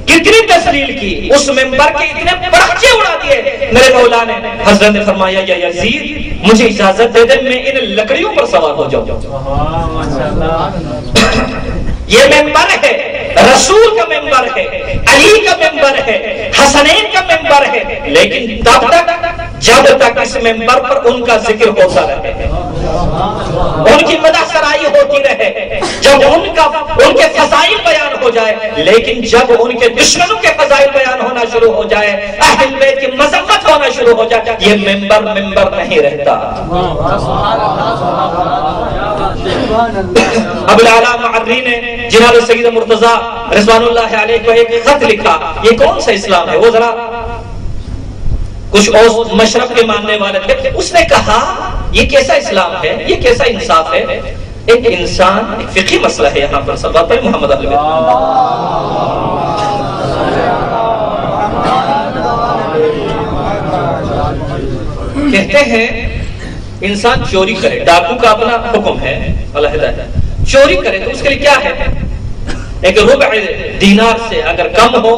کتنی تسلیل کی، اس منبر کے اتنے پرچے اڑا دیے میرے مولا نے۔ حضرت نے فرمایا یا یزید مجھے اجازت دے دے میں ان لکڑیوں پر سوار ہو جاؤں۔ یہ منبر ہے، رسول کا منبر ہے، علی کا منبر ہے، حسنین کا منبر ہے، لیکن تب تک جب تک اس منبر پر ان کا ذکر ہوتا رہے، ان کی مدح سرائی ہوتی رہے، جب ان کے فضائل بیان ہو جائے، لیکن جب ان کے دشمنوں کے فضائل بیان ہونا شروع ہو جائے، اہل بیت کی مذمت ہونا شروع ہو جائے، یہ منبر نہیں رہتا۔ ابو العلا معری نے جناب سید مرتضیٰ رضوان اللہ علیہ کو ایک خط لکھا، یہ کون سا اسلام ہے؟ وہ ذرا کچھ اور مشرق کے ماننے والے تھے، اس نے کہا یہ کیسا اسلام ہے، یہ کیسا انصاف ہے؟ ایک انسان، ایک فقہی مسئلہ ہے یہاں پر، سب پر محمد علیہ کہتے ہیں انسان چوری کرے، ڈاکو کا اپنا حکم ہے علیحدہ ہے، چوری کرے تو اس کے لیے کیا ہے؟ ایک ربع دینار سے اگر کم ہو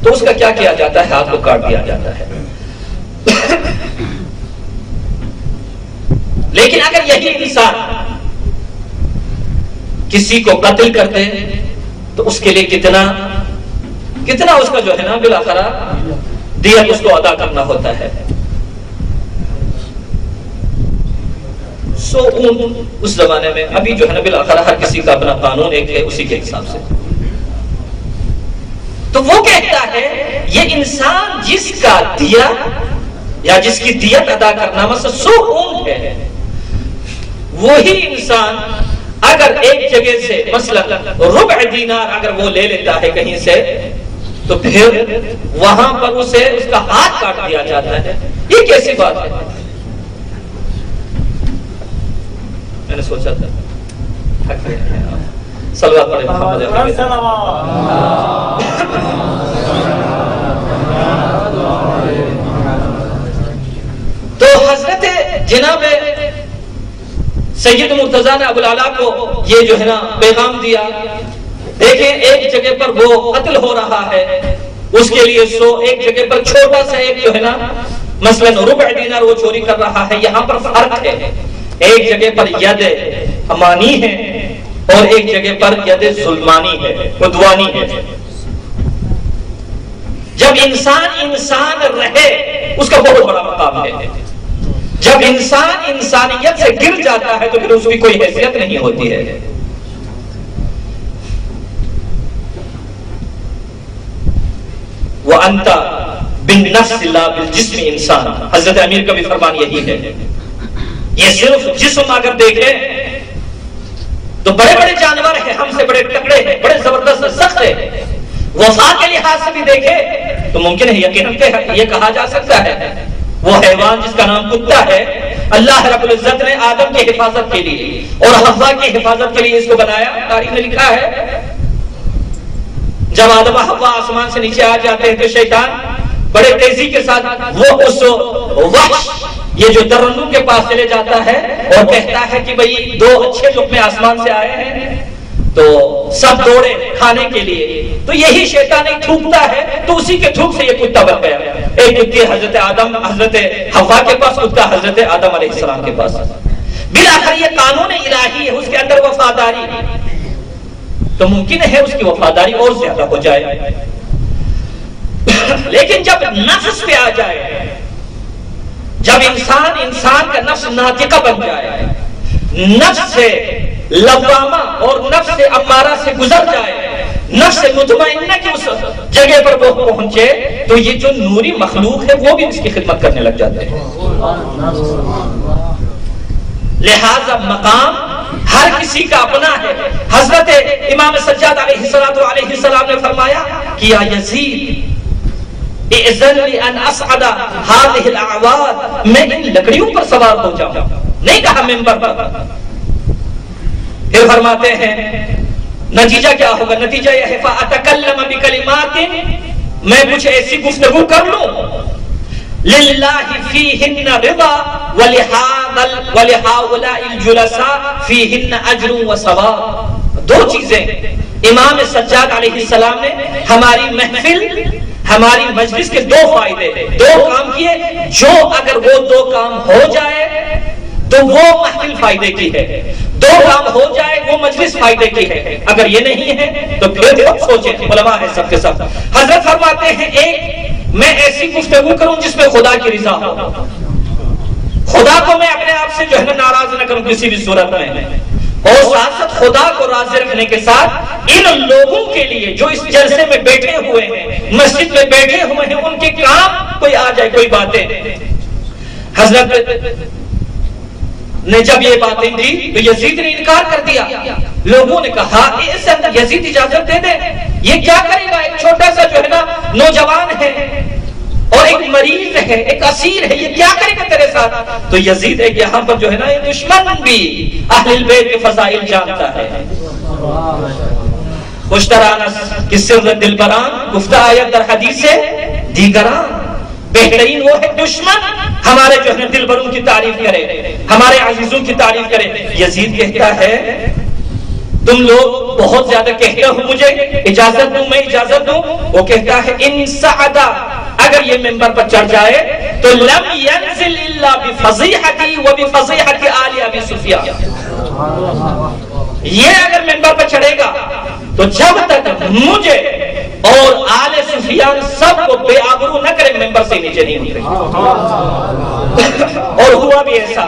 تو اس کا کیا کیا جاتا ہے؟ ہاتھ کو کاٹ دیا جاتا ہے۔ لیکن اگر یہی انسان کسی کو قتل کر دے تو اس کے لیے کتنا اس کا جو ہے نا بالآخر دیت اس کو ادا کرنا ہوتا ہے۔ اس زمانے میں ابھی جو ہے نا بالآخر ہر کسی کا اپنا قانون ایک ہے، اسی کے حساب سے تو وہ کہتا ہے یہ انسان جس کا دیت یا جس کی دیت ادا کرنا مثلا 100 اونٹ ہے، وہی انسان اگر ایک جگہ سے مثلا ربع دینار اگر وہ لے لیتا ہے کہیں سے تو پھر وہاں پر اسے اس کا ہاتھ کاٹ دیا جاتا ہے۔ یہ کیسی بات ہے؟ میں نے سوچا تھا صلوات پڑھیں محمد تو حضرت جناب سید مرتضیٰ نے ابو العلا کو یہ جو ہے نا پیغام دیا، دیکھیں ایک جگہ پر وہ قتل ہو رہا ہے، اس کے لیے ایک جگہ پر چھوٹا سا ایک جو ہے نا مثلا ربع دینار وہ چوری کر رہا ہے، یہاں پر فرق ہے، ایک جگہ پر ید امانی ہے اور ایک جگہ پر ید ظلمانی ہے، عدوانی ہے۔ جب انسان رہے اس کا بہت بڑا مقام ہے، جب انسان انسانیت سے گر جاتا ہے تو پھر اس کی کوئی حیثیت نہیں ہوتی ہے۔ وَأَنْتَ بِالنَّفْسِ لَا بِالْجِسْمِ انسان، حضرت امیر کا بھی فرمان یہی ہے۔ یہ صرف جسم اگر دیکھیں تو بڑے بڑے جانور ہیں، ہم سے بڑے تکڑے ہیں، بڑے زبردست سخت ہیں، وفا کے لحاظ سے بھی دیکھیں تو ممکن ہے یقیناً یہ کہا جا سکتا ہے وہ حیوان جس کا نام کتا ہے، اللہ رب العزت نے آدم کی حفاظت کے لیے اور حوا کی حفاظت کے لیے اس کو بنایا۔ تاریخ میں لکھا ہے جب آدم و حوا آسمان سے نیچے آ جاتے ہیں تو شیطان بڑے تیزی کے ساتھ وہ اس وحش یہ جو ترنم کے پاس چلے جاتا ہے اور کہتا ہے کہ بھئی 2 اچھے لقمے آسمان سے آئے ہیں، تو سب دوڑے کھانے کے لیے، تو یہی شیطان ایک تھوکتا ہے تو اسی کے تھوک سے یہ کتا بن گیا، ایک کتی حضرت آدم حضرت حوا کے پاس، کتا حضرت آدم علیہ السلام کے پاس۔ بالآخر یہ قانون الہی ہے، اس کے اندر وفاداری تو ممکن ہے اس کی وفاداری اور زیادہ ہو جائے، لیکن جب نفس پہ آ جائے، جب انسان کا نفس ناطقہ بن جائے، نفس سے لوامہ اور نفس امارہ سے گزر جائے، نفس مطمئنہ کی اس جگہ پر وہ پہنچے تو یہ جو نوری مخلوق ہے وہ بھی اس کی خدمت کرنے لگ جاتے ہیں. لہذا مقام ہر کسی کا اپنا ہے. حضرت امام سجاد علیہ السلام نے فرمایا کہ یا یزید اذن لی ان اصعد هذه الاعواد، میں ان لکڑیوں پر سوار ہو جاؤں. نہیں کہا ممبر پر. پھر فرماتے ہیں نتیجہ کیا ہوگا؟ نتیجہ یہ ہے فَأَتَكَلَّمَ بِكَلِمَاتٍ، میں کچھ ایسی گفتگو کر لوں لِلَّهِ فِيهِنَّ رِضَا وَلِهَؤُلَاءِ الْجُلَسَاءِ فِيهِنَّ أَجْرٌ وَثَوَابٌ. دو چیزیں امام سجاد علیہ السلام نے ہماری محفل، ہماری مجلس کے دو فائدے، دو کام کیے. جو اگر وہ دو کام ہو جائے تو وہ محفل فائدے کی ہے، دو کام ہو جائے وہ مجلس فائدے کی ہے. اگر یہ نہیں ہے تو پھر سوچیں. علماء ہے سب کے ساتھ. حضرت فرماتے ہیں ایک میں ایسی گفتگو کروں جس میں خدا کی رضا ہو، خدا کو میں اپنے آپ سے جو ہے نا ناراض نہ کروں کسی بھی صورت میں، اور ساتھ ساتھ خدا کو راضی رکھنے کے ساتھ ان لوگوں کے لیے جو اس جلسے میں بیٹھے ہوئے ہیں، مسجد میں بیٹھے ہوئے ہیں، ان کے کام کوئی آ جائے، کوئی باتیں. حضرت نے جب یہ باتیں دی تو یزید نے انکار کر دیا. لوگوں نے کہا یزید اجازت دے دے، یہ کیا کرے گا؟ ایک چھوٹا سا جو ہے نا نوجوان ہے اور ایک مریض ہے، ایک اسیر ہے، یہ کیا کرے گا تیرے ساتھ؟ تو یزید ایک یہاں پر جو ہے نا یہ دشمن بھی اہل البیت کے فضائل جانتا ہے. خوشترانس قصے دلبران گفتہ آیت در حدیث دیگران، بہترین وہ ہے دشمن ہمارے جو ہے دلبروں کی تعریف کرے، ہمارے عزیزوں کی تعریف کرے. یزید کہتا ہے تم لوگ بہت زیادہ کہتے ہو، مجھے اجازت دوں، میں اجازت دوں. وہ کہتا ہے ان سعدا، اگر یہ ممبر پر چڑھ جائے تو لم ينزل الا بفضیحتی وبفضیحت آل ابی سفیان. یہ اگر ممبر پر چڑھے گا تو جب تک مجھے اور آل سفیان سب کو بے آبرو نہ کرے ممبر سے نیچے نہیں اترے. اور ہوا بھی ایسا،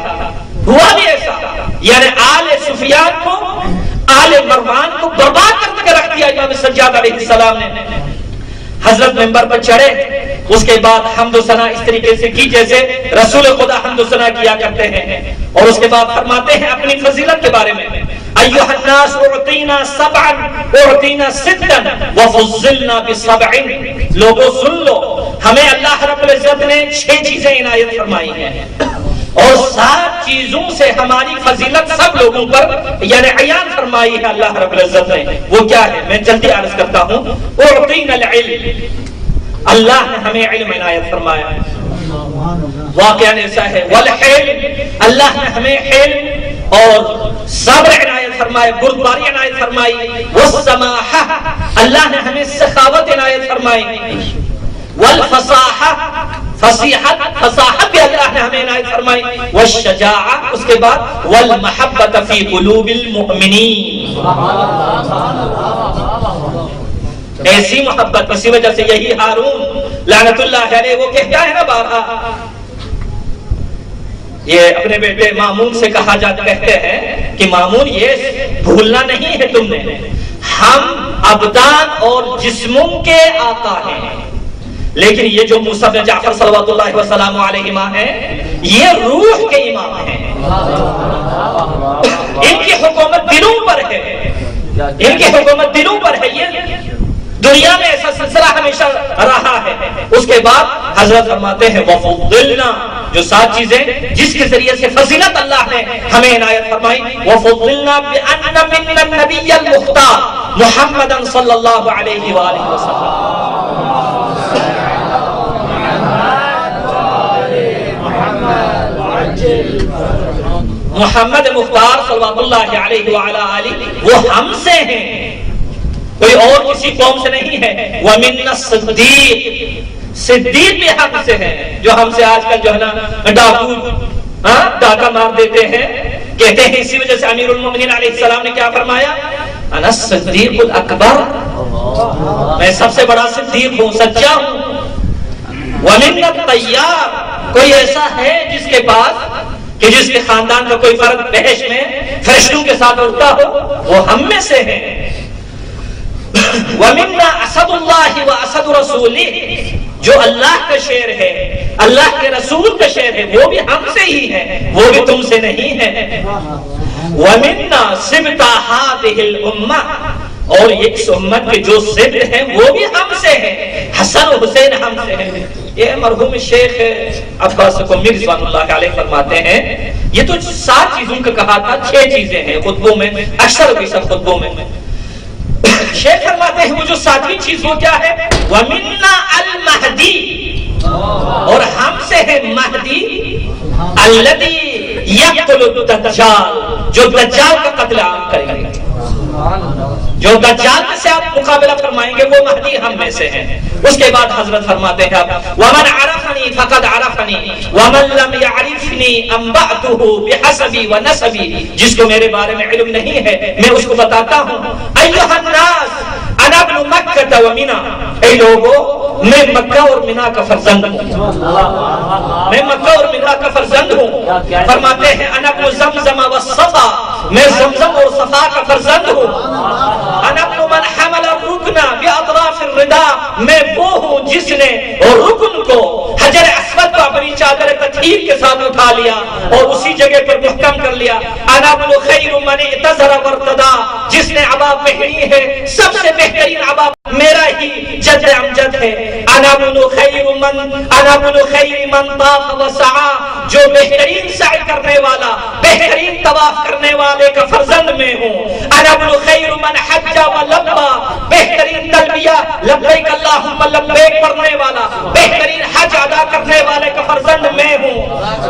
یعنی آل سفیان کو، آل مروان کو برباد کر کے رکھ دیا امام سجاد علیہ السلام نے. حضرت ممبر پر چڑھے، اس کے بعد حمد و ثنا اس طریقے سے کی جیسے رسول خدا حمد و ثنا کیا کرتے ہیں، اور اس کے بعد فرماتے ہیں اپنی فضیلت کے بارے میں ایھا الناس اعطینا سبعا اعطینا ستا وفضلنا بسبع. لوگوں سن لو، ہمیں اللہ رب العزت نے 6 چیزیں عنایت فرمائی ہیں اور 7 چیزوں سے ہماری فضیلت سب لوگوں پر یعنی عیان فرمائی ہے اللہ رب العزت نے. وہ کیا ہے میں جلدی عرض کرتا ہوں. اعطینا العلم، اللہ نے ہمیں علم عنایت فرمایا. واقعہ ایسا ہے. والحلم، اللہ نے ہمیں حلم اور صبر عنایت فرمائے، بردباری عنایت فرمائی. والسماحہ، اللہ نے ہمیں سخاوت عنایت فرمائی. والفصاحہ، فصاحت بھی اللہ نے ہمیں عنایت فرمائی. والشجاعہ، اس کے بعد والمحبت فی قلوب المؤمنین. ایسی محبت، اسی وجہ سے یہی ہارون لعنت اللہ علیہ وہ کہتا ہے نا بارہا، یہ اپنے بیٹے مامون سے کہا جاتا، کہتے ہیں کہ مامون یہ بھولنا نہیں ہے تم نے، ہم ابدان اور جسموں کے آقا ہیں، لیکن یہ جو موسیٰ بن جعفر صلوات اللہ وسلام علیہما ہیں یہ روح کے امام ہیں. ان کی حکومت دلوں پر ہے، ان کی حکومت دلوں پر ہے. یہ دنیا میں ایسا سلسلہ ہمیشہ رہا ہے. اس کے بعد حضرت فرماتے ہیں وفضلنا، جو 7 چیزیں جس کے ذریعے سے فضیلت اللہ نے ہمیں عنایت فرمائی. وفضلنا بأن منا النبی المختار محمد صلی اللہ علیہ وآلہ وسلم. محمد مختار صلوات اللہ علیہ وعلا آلہ وہ ہم سے ہیں، کوئی اور کسی قوم سے نہیں ہے. وَمِنَّ الصِّدِّيقِ، صدیق بھی ہم سے ہیں، جو ہم سے آج کل جو ہے نا ڈاکو ڈاکہ مار دیتے ہیں. کہتے ہیں اسی وجہ سے امیر المومنین علیہ السلام نے کیا فرمایا؟ انا الصدیق الاکبر، میں سب سے بڑا صدیق ہوں، سچا ہوں. وَمِنَّ الطَّيَّارِ، کوئی ایسا ہے جس کے پاس کہ جس کے خاندان کا کوئی فرد بحش میں فرشتوں کے ساتھ اڑتا ہو، وہ ہم میں سے ہیں. وَمِنَّا أَسَدُ اللَّهِ وَأَسَدُ رَسُولِهِ، جو اللہ کا شیر ہے، اللہ کے رسول کا شیر ہے، وہ بھی ہم سے ہی ہے، وہ بھی تم سے نہیں ہے۔ وَمِنَّا سِبْتَ هَذِهِ الْأُمَّةِ، اور اس امت کے جو سبت ہیں وہ بھی ہم سے ہیں، حسن و حسین ہم سے ہیں۔ یہ مرحوم شیخ عباس قمی رضوان اللہ علیہ فرماتے ہیں، یہ تو 7 چیزوں کا کہا تھا، 6 چیزیں ہیں خطبوں میں، اکثر بیشتر خطبوں میں۔ شیخ فرماتے ہیں وہ جو 7ویں چیز وہ کیا ہے؟ وَمِنَّا الْمَهْدِي، اور ہم سے ہے مہدی، الَّذِي يَقْتُلُ الدَّجَّالَ، جو دجال کا قتل عام کرے گا، جو دجال سے آپ مقابلہ فرمائیں گے وہ مہدی ہم میں سے ہیں۔ اس کے بعد حضرت فرماتے ہیں وَمَنْ عَرَفَنِي فَقَدْ عَرَفَنِي وَمَنْ لَمْ يَعْرِفْنِي أَنْبَأْتُهُ بِحَسَبِي وَنَسَبِي، جس کو میرے بارے میں علم نہیں ہے میں اس کو بتاتا ہوں۔ أَيُّهَا النَّاسُ أَنَا ابْنُ مَكَّةَ وَمِنَا، اے لوگو میں مکہ اور منا کا فرزند ہوں، میں مکہ اور منا کا فرزند ہوں۔ فرماتے ہیں انا ابن زمزم والصفا، میں زمزم اور صفا کا فرزند ہوں۔ انا ابن من حمل الرکن باطراف الرداء، میں وہ ہوں جس نے رکن کو، حجر اسود کو اپنی چادر تطہیر کے ساتھ اٹھا لیا اور اسی جگہ پر محکم کر لیا۔ انا ابن خیر من اعتذر وارتدا، جس نے عبا پہنی ہے سب سے بہترین عبا میرا ہی جد امجد ہے۔ انا ابن خیر من طاف وسعى، جو بہترین سعی کرنے والا، بہترین طواف کرنے والے کا فرزند میں ہوں۔ انا ابن خیر من حج ولبى، بہترین تلبیہ لبیک اللہم لبیک پڑھنے والا، بہترین حج ادا کرنے والے کا فرزند میں ہوں۔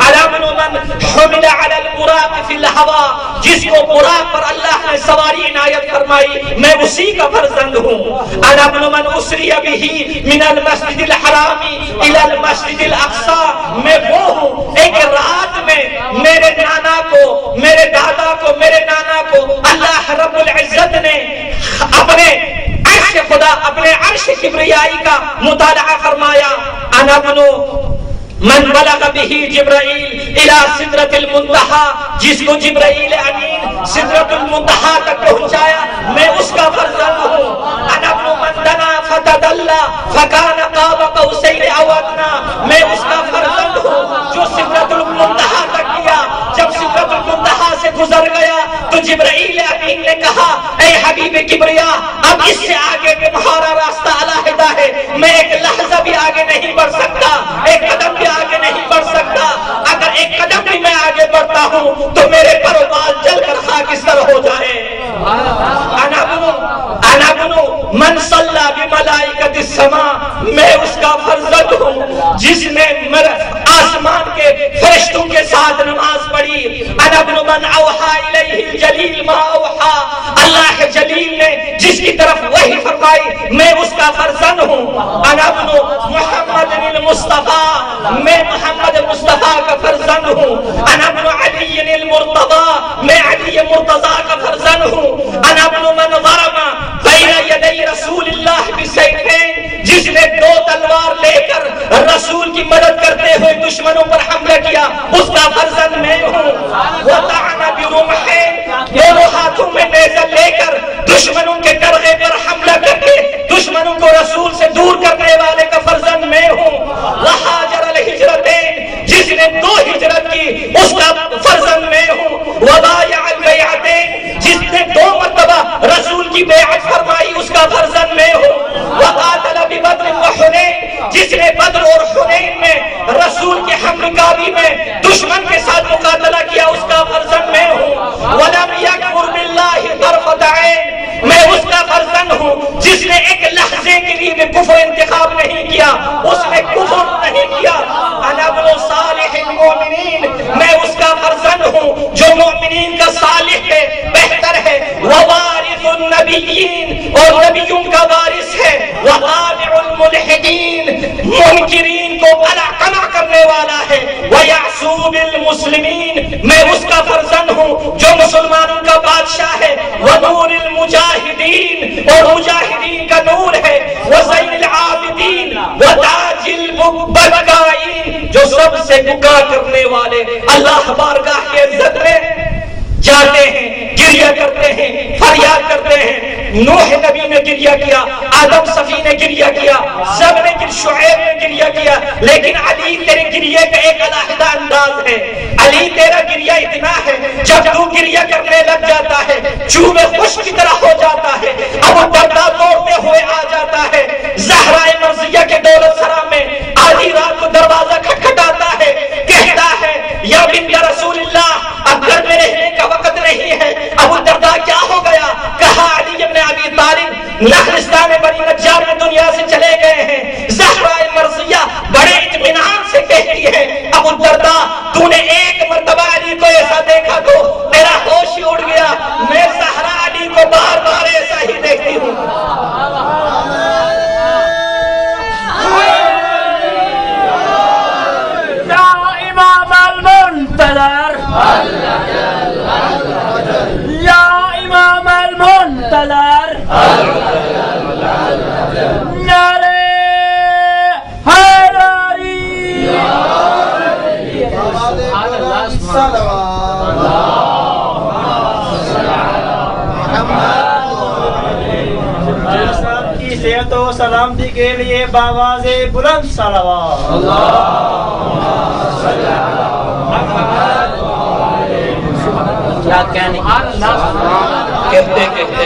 انا ابن من حمل علی البراق فی الہوا، جس کو براق پر اللہ نے سواری عنایت فرمائی میں اسی کا فرزند ہوں۔ انا ابن من اسری به من المسجد الحرام الى المسجد الاقصى، میں وہ ہوں ایک رات میں میرے نانا کو، میرے دادا کو، میرے نانا کو اللہ رب العزت نے اپنے عرش خدا، اپنے عرش کبریائی کا مطالعہ فرمایا۔ انا ابن من بلغ به جبرائیل الى سدرۃ المنتہا، جس کو جبرائیل امین سدرۃ المنتہا تک پہنچایا میں اس کا فرزند ہوں۔ انا ابن من دنا فتدلى فكان قاب قوسین او ادنى، میں اس کا فرزند ہوں جو سدرۃ المنتہا تک گیا۔ جب سدرۃ المنتہا سے گزر گیا تو جبرائیل امین نے کہا اے حبیب کبریا، اب اس سے آگے تمہارا راستہ علیحدہ ہے، میں ایک لحظہ بھی آگے نہیں بڑھ سکتا، ایک قدم بھی آگے نہیں بڑھ سکتا، اگر ایک قدم بھی میں آگے بڑھتا ہوں تو میرے پر و بال جل کر خاکستر ہو جائے۔ انا بنو من صلی بملائکۃ السماء، میں اس کا فرزند ہوں جس نے آسمان کے فرشتوں کے ساتھ نماز پڑھی۔ انا ابن من اوحا الیہ الجلیل ما اوحا، اللہ جلیل نے جس کی طرف وحی فرمائی میں اس کا فرزند ہوں۔ انا ابن محمد المصطفیٰ، میں محمد مصطفیٰ کا فرزند ہوں۔ انا ابن علی المرتضی، میں علی مرتضی کا فرزند ہوں۔ انا ابن من ضرب بین یدی رسول اللہ بسیفین، جس نے 2 تلوار لے کر رسول کی مدد کرتے ہوئے دشمنوں پر حملہ کیا اس کا فرزند میں ہوں۔ وطعن برمحین، 2 ہاتھوں میں نیزہ لے کر دشمنوں کے کرغے پر حملہ کر کے دشمنوں کو رسول سے دور کرنے والے کا فرزند میں ہوں۔ وہاجر الہجرتین، جس نے 2 ہجرت کی اس کا فرزند میں ہوں۔ وبایع البیعتین، جس نے 2 مرتبہ رسول کی بیعت فرمائی اس کا فرزند میں ہوں۔ وقاتل ببدر وحنین، جس نے بدر اور حنین میں رسول کے حمل کاری میں دشمن کے ساتھ مقاتلہ کیا اس کا فرزند میں ہوں۔ ولم یکفر باللہ طرفۃ عین، میں اس کا فرزند ہوں جس نے ایک لحظے کے لیے بھی کفر انتخاب نہیں کیا، اس نے کفر نہیں کیا۔ انا ابن صالح المؤمنین، میں اس کا فرزند ہوں جو مؤمنین کا صالح ہے، بہتر ہے۔ ووارث النبیین، اور نبیوں کا وارث ہے۔ وقامع الملحدین، منکرین کو قلع کرنے والا ہے۔ ویعصوب المسلمین، میں اس کا فرزند ہوں جو مسلمانوں کا بادشاہ ہے۔ ونور المجاہدین، اور مجاہدین کا نور ہے۔ وزین العابدین، وتاج البکائین، جو سب سے بکا کرنے والے اللہ بارگاہ کی عزت میں جاتے ہیں، گریہ کرتے ہیں، فریاد کرتے ہیں۔ نوح نبی نے گریہ کیا، آدم صفی نے گریہ کیا، سب نے شعیب نے گریہ کیا، لیکن علی تیرے گریہ کا ایک علیحدہ انداز ہے۔ علی تیرا گریہ اتنا ہے جب تو گریہ کرنے لگ جاتا ہے چوبے خشک کی طرح ہو جاتا ہے، ابو الدرداء دوڑتے ہوئے آ جاتا ہے زہرا مرضیہ کے دولت سرا میں، آدھی رات کو دروازہ کھٹکھٹاتا ہے، کہتا ہے یا بنت رسول اللہ اب گھر میں رہنے کا وقت نہیں ہے۔ ابو الدرداء کیا ہو گیا؟ کہا علی ابن ابی طالب نخلستان بنی نجار میں دنیا سے چلے گئے ہیں۔ زہرا مرضیہ بڑے اطمینان سے کہتی ہے ابو الدرداء تو نے ایک مرتبہ علی کو ایسا دیکھا تو تیرا ہوش ہی اڑ گیا، میں زہرا علی کو بار بار ایسا ہی دیکھتی ہوں۔ یا امام المنتظر، یا امام المنتظر، نعرہ حیدری، صاحب کی صحت و سلامتی کے لیے باواز بلند صلوات۔ کہتے کہتے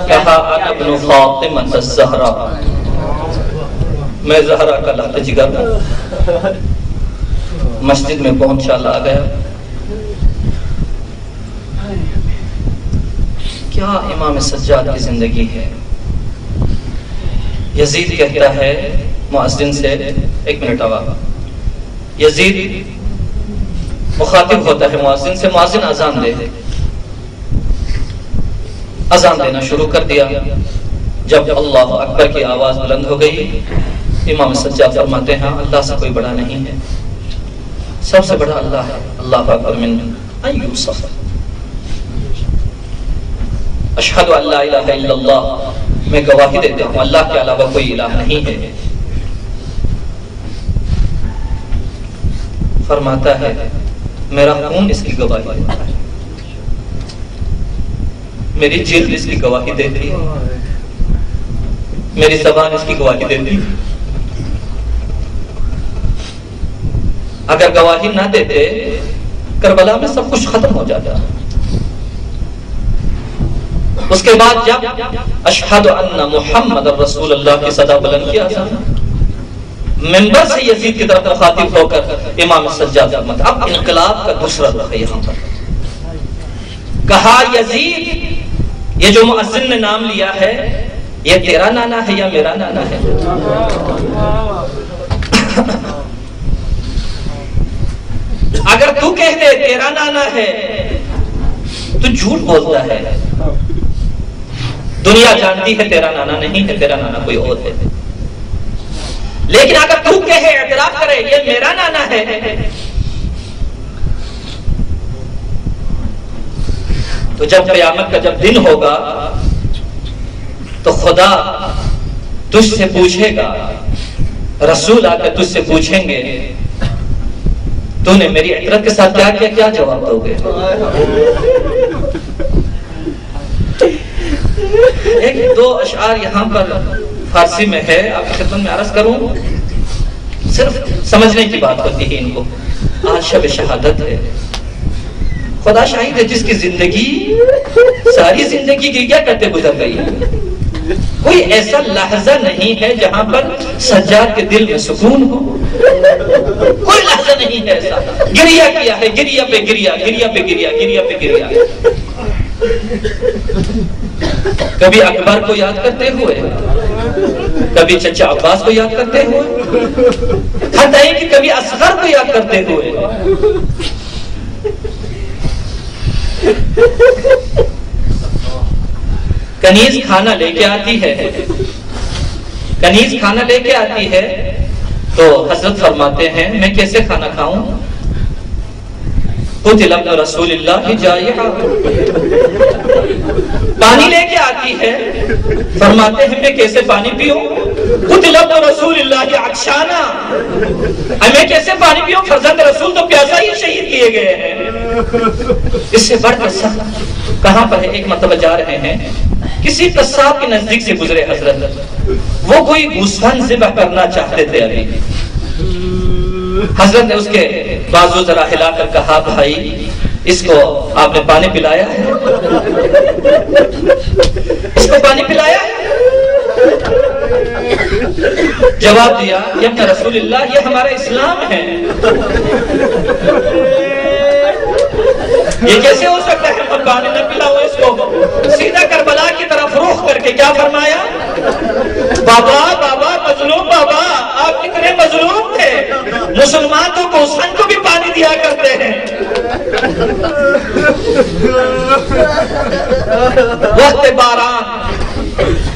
کہا انا ابن فاطمہ الزہرا، میں زہرا کا لات جگر ہوں۔ مسجد میں پہنچا، لا گیا، کیا امام سجاد کی زندگی ہے۔ یزید کہتا ہے مؤذن سے، ایک منٹ آوا، یزید مخاطب ہوتا ہے مؤذن سے، مؤذن اذان دے، اذان دینا شروع کر دیا۔ جب اللہ اکبر کی آواز بلند ہو گئی، امام سجاد فرماتے ہیں اللہ سے کوئی بڑا نہیں ہے، سب سے بڑا اللہ ہے، اللہ اکبر من ان یوسف، اشہد ان لا الہ الا اللہ، میں گواہی دیتا ہوں اللہ کے علاوہ کوئی الہ نہیں ہے۔ فرماتا ہے میرا خون اس کی گواہی دیتا ہے، میری جلد اس کی گواہی دیتی ہے، میری زبان اس کی گواہی دیتی ہے۔ اگر گواہی نہ دیتے کربلا میں سب کچھ ختم ہو جاتا۔ اس کے بعد جب اشہد ان محمد رسول اللہ کی صدا بلند کیا تھا، منبر سے یزید کی طرف مخاطب ہو کر امام سجاد فرماتے اب انقلاب کا دوسرا رخ ہے یہاں پر۔ کہا یزید یہ جو مؤذن نے نام لیا ہے یہ تیرا نانا ہے یا میرا نانا ہے؟ اگر تو کہہ دے تیرا نانا ہے تو جھوٹ بولتا ہے، دنیا جانتی ہے تیرا نانا نہیں ہے، تیرا نانا کوئی اور ہے۔ لیکن اگر تو کہے اعتراف کرے یہ میرا نانا ہے، تو جب قیامت کا جب دن ہوگا تو خدا تجھ سے پوچھے گا، رسول آ کر تجھ سے پوچھیں گے تو نے میری عطرت کے ساتھ کیا کیا، کیا جواب دو گے؟ ایک دو اشعار یہاں پر فارسی میں ہے، آپ کی خدمت میں عرض کروں، صرف سمجھنے کی بات ہوتی ہے ان کو۔ آج شب شہادت ہے، خدا شاہد ہے جس کی زندگی ساری زندگی گریا کرتے گزر گئی ہے، کوئی ایسا لحظہ نہیں ہے جہاں پر سجاد کے دل میں سکون ہو، کوئی لحظہ نہیں ہے ایسا۔ گریا کیا ہے، گریا پہ گریا، گریا پہ گریا، گریا پہ گریا۔ کبھی اکبر کو یاد کرتے ہوئے، کبھی چچا عباس کو یاد کرتے ہوئے، حتیٰ کہ کبھی اصغر کو یاد کرتے ہوئے۔ کنیز کھانا لے کے آتی ہے، کنیز کھانا لے کے آتی ہے تو حضرت فرماتے ہیں میں کیسے کھانا کھاؤں؟ قتل ابن رسول اللہ جائعا، پانی لے کے آتی ہے، فرماتے ہیں میں کیسے پانی پیوں؟ قتل ابن رسول اللہ عطشانا، میں کیسے پانی پیوں؟ فرزند رسول تو پیاسا ہی شہید کیے گئے ہیں۔ اس سے بڑھ کر سخت کہاں پر ہے؟ ایک مرتبہ جا رہے ہیں کسی قصاب کے نزدیک سے گزرے حضرت، وہ کوئی گوسفند ذبح کرنا چاہتے تھے ابھی. حضرت نے اس کے بازو ذرا ہلا کر کہا بھائی اس کو آپ نے پانی پلایا ہے؟ اس کو پانی پلایا ہے؟ جواب دیا یا ابن رسول اللہ یہ ہمارا اسلام ہے. یہ کیسے ہو سکتا ہے ہم پانی نہ پلاؤ اس کو؟ سیدھا کربلا کی طرف رخ کر کے کیا فرمایا؟ بابا بابا مظلوم بابا آپ کتنے مظلوم تھے، مسلمان تو گوسفند کو بھی پانی دیا کرتے ہیں. وقت باران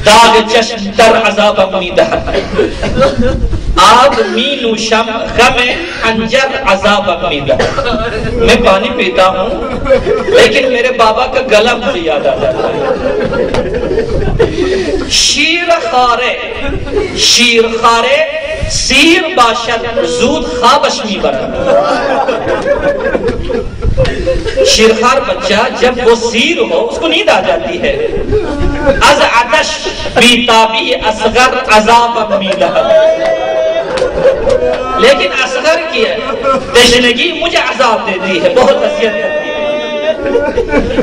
داغ چشم در عذاب امیدہ، آب مین و شم غم خنجر عذاب امیدہ. میں پانی پیتا ہوں لیکن میرے بابا کا گلا مجھے یاد آ جاتا ہے. شیر خارے سیر باشد زود خوابش می برد. شیرخوار بچہ جب وہ سیر ہو اس کو نیند آ جاتی ہے. از عطش بیتابی اصغر عذاب امیدہ، لیکن اصغر کی تشنگی مجھے عذاب دیتی ہے، بہت اذیت کرتی ہے.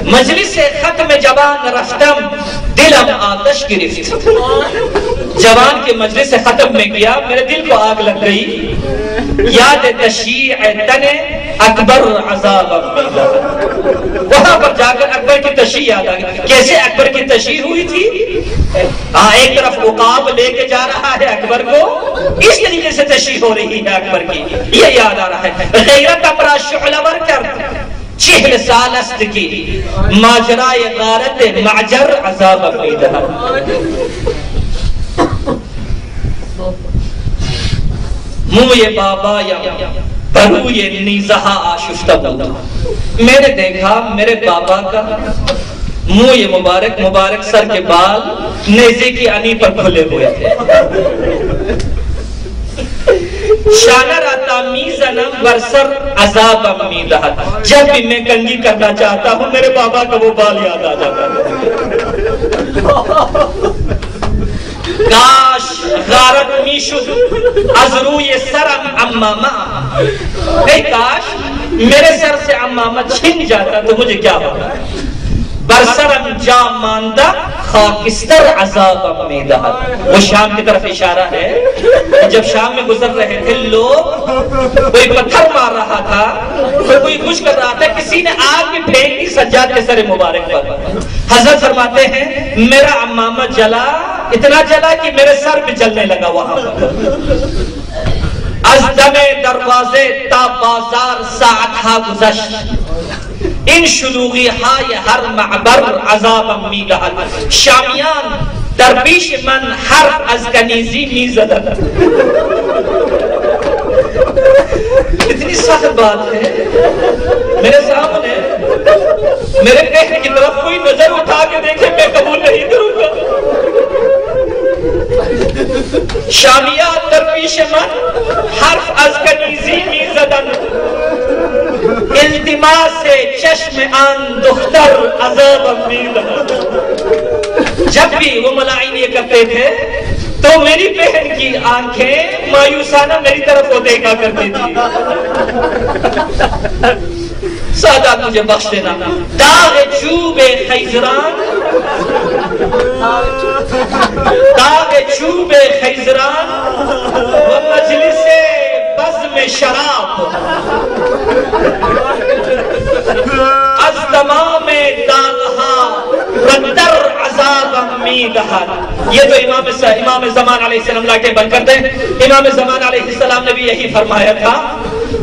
مجلس سے ختم جوان رفتم دلم آتش گرفت. جوان کے مجلس سے ختم میں گیا میرے دل کو آگ لگ گئی. یاد تشیع تن اکبر عذاب امیدہ، وہاں پر جا کر اکبر کی تشیع یاد آ گئی. کیسے اکبر کی تشیع ہوئی تھی؟ ایک طرف عقاب لے کے جا رہا ہے اکبر کو، اس طریقے سے تشیع ہو رہی ہے اکبر کی، یہ یاد آ رہا ہے. غیرت امرا شعلور کر 40 سال است کی ماجرائے غارت معجر عذاب امیدہ. موی بابا یا بروی نیزہا آشفتہ بود. میں نے دیکھا میرے بابا کا منہ مبارک سر کے بال نیزے کی انی پر کھلے ہوئے تھے. شانر آتا میزنم برسر عذاب امیدہ، جب بھی میں کنگھی کرنا چاہتا ہوں میرے بابا کا وہ بال یاد آ جاتا ہے. کاش غارت میشد از روی سرم امامہ، کاش میرے سر سے امامہ چھن جاتا تو مجھے کیا ہوگا. برسرم جا ماندہ خاکستر عذاب امیدہ. وہ شام کی طرف اشارہ ہے. جب شام میں گزر رہے تھے لوگ، کوئی پتھر مار رہا تھا، کوئی کچھ کر رہا تھا، کسی نے آگ بھی پھینک دی سجاد کے سر مبارک پر. حضرت فرماتے ہیں میرا امامہ جلا، اتنا جلا کہ میرے سر بھی جلنے لگا وہاں پر. از دم دروازے تا بازار ساعت ہا گزشت، ان شلوغی ہائے ہر معبر عذاب امیدہ. شامیان در پیش من حرف از کنیزی می زدن. اتنی سخت بات ہے. میرے سامنے میرے پہر کی طرف کوئی نظر اٹھا کے دیکھے میں قبول نہیں کروں گا. شامیان در پیش من حرف از کنیزی می زدن، التماس سے چشم آن دختر عذاب امیدہ. جب بھی وہ ملائن یہ کرتے تھے تو میری بہن کی آنکھیں مایوسانہ میری طرف وہ دیکھا کرتی تھی. سادات مجھے بخش دینا. داغ چوب خیزران، داغ چوب خیزران و مجلس بزم شراب، از تمام داغہا بدتر عذاب امیدہ. یہ تو امام زمان علیہ السلام لا کے بن کرتے ہیں. امام زمان علیہ السلام نے بھی یہی فرمایا تھا،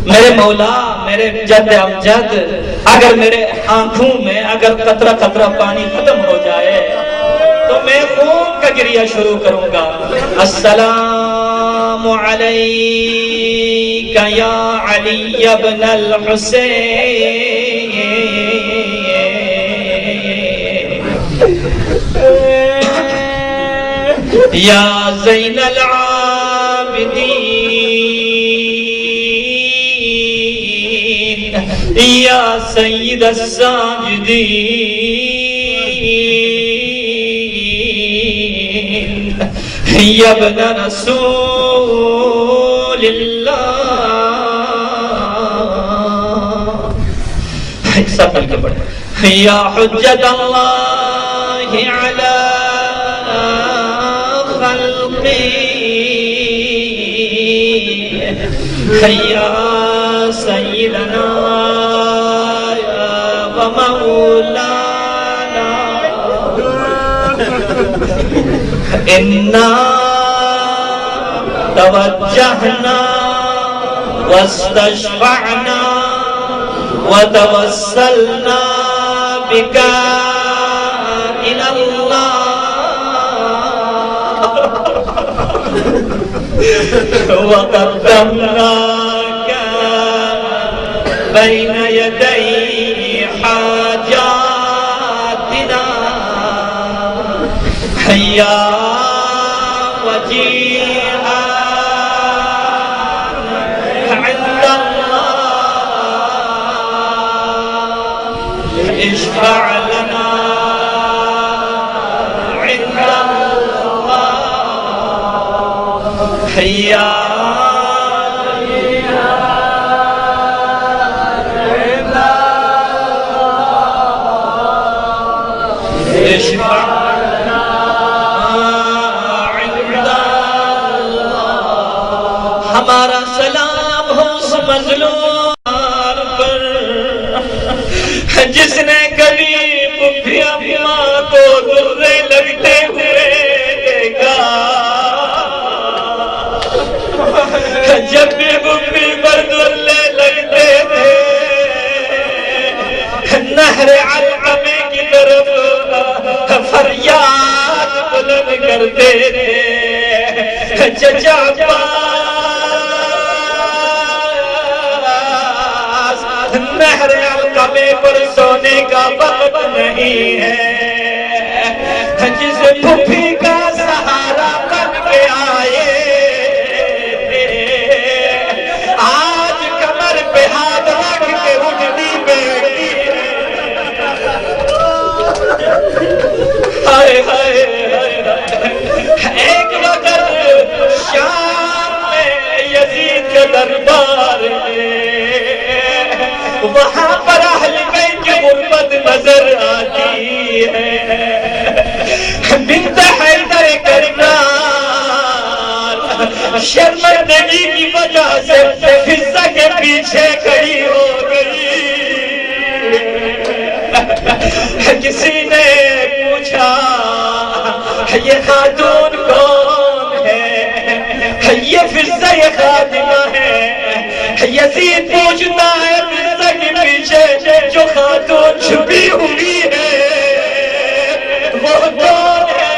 میرے مولا میرے جد امجد اگر میرے آنکھوں میں اگر قطرہ قطرہ پانی ختم ہو جائے تو میں خون کا گریہ شروع کروں گا. السلام علیک یا علی ابن الحسین یا زین العابدین یا سید الساجدین یا ابن رسول اللہ، سب مل کے پڑھیں، یا حجت اللہ علی خلقی، یا سیدنا و مولانا، انا توجہنا واستشفعنا وتوسلنا بك إلى الله وقدمناك بين يدي حاجاتنا، يا وجيها عند الله، اشفع لنا عند الله، يا اشفع لنا عند الله۔ ہمارا سلام ہو اس مظلوم پر جس نے کبھی پھپھی اماں کو درے لگتے ہوئے دیکھا، جب بھی پھپھی پر درے لگتے تھے نہر علقمے کی طرف فریاد بلند کرتے تھے، چچا عباس نہر علقمے پر سونے کا وقت نہیں ہے، جس پھپھی کا سہارا بن کے آئے آج کمر پہ ہاتھ رکھ کے اٹھتی بیٹھی، ہائے ہائے ایک وقت شام میں یزید کا دربار ہے، وہاں پر اہل بیت کی غربت نظر آتی ہے، بنت حیدر کرار شرمندگی کی وجہ سے فضہ کے پیچھے کھڑی ہو گئی، کسی نے پوچھا یہ خاتون کون ہے، یہ فضہ یہ خاتمہ ہے، یزید پوچھتا ہے فضہ کے پیچھے جو خاتون چھپی ہوئی ہے وہ کون ہے،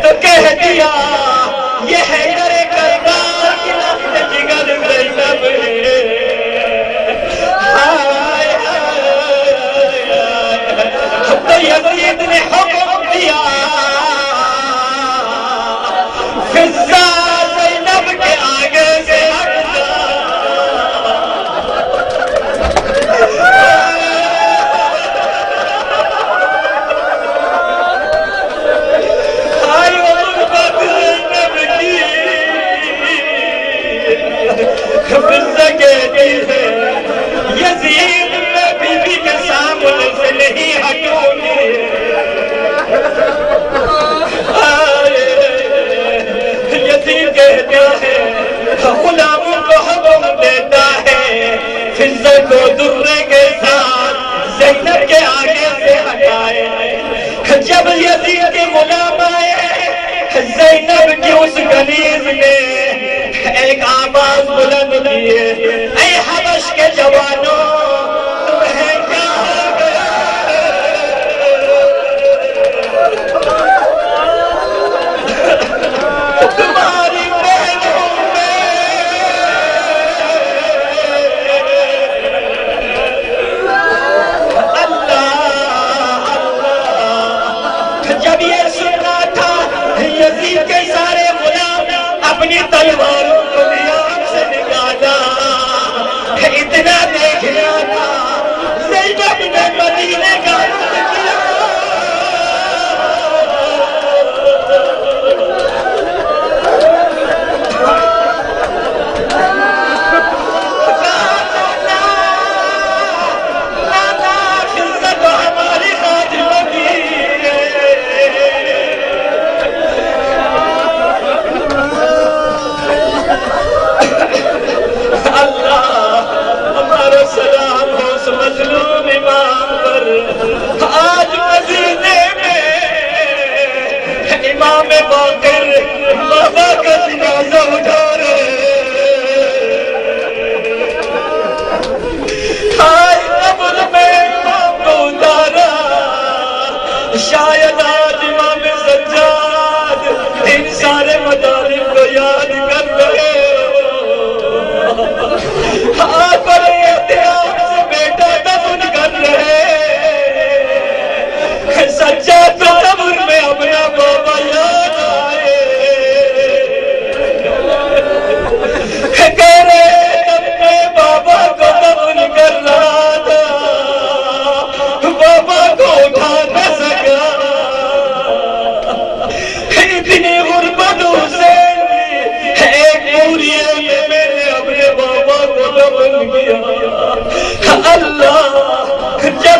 تو کہہ دیا یہ حیدر کرار کی لخت جگر زینب ہے۔ تو یزید نے حکم دیا فضہ زینب کے آگے سے ہٹ جا، آئی غربت زینب کی، فضہ کہتی ہے یزید میں بیوی کے سامنے سے نہیں ہٹوں گی، یزید کہتا ہے غلاموں کو حکم دیتا ہے فضہ کو درے کے ساتھ زینب کے آگے سے ہٹائے، جب یزید کے غلام آئے زینب کی اس کنیز نے ایک آواز بلند کی ہے، اے حبش کے جوانوں تمہیں کیا ہو گیا، تمہاری بہنوں میں اللہ اللہ۔ جب یہ سنا تھا یزید کے سارے غلام اپنی تلواروں کو نیام سے نکالا، اتنا دیکھ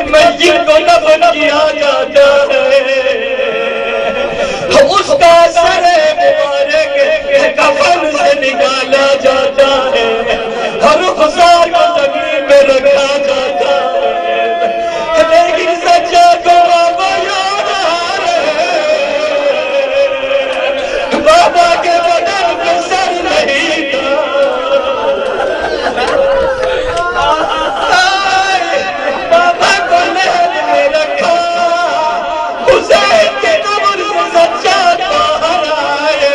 میت کو دفن کیا جاتا ہے اس کا سر مبارک کفن سے نکالا جاتا ہے ہر خسار کو زمین میں رکھا جاتا ہے لیکن سچا کو بابا یاد آ رہے بابا کے بدن پہ سر نہیں تھا بابا کو لہر میں رکھا حسین کے قبر سے سچا باہر آئے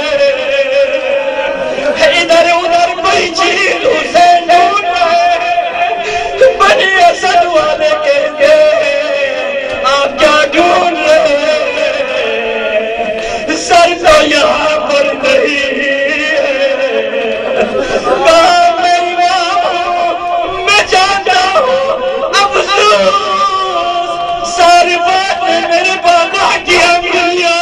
ادھر ادھر کوئی چیز حسین ڈھونڈ رہے بنی اسد والے کہتے آپ کیا ڈھونڈ رہے سر تو یہاں پر نہیں میری ماں میں جانتا ہوں افسوس ساری بات میرے بابا کی انگلیاں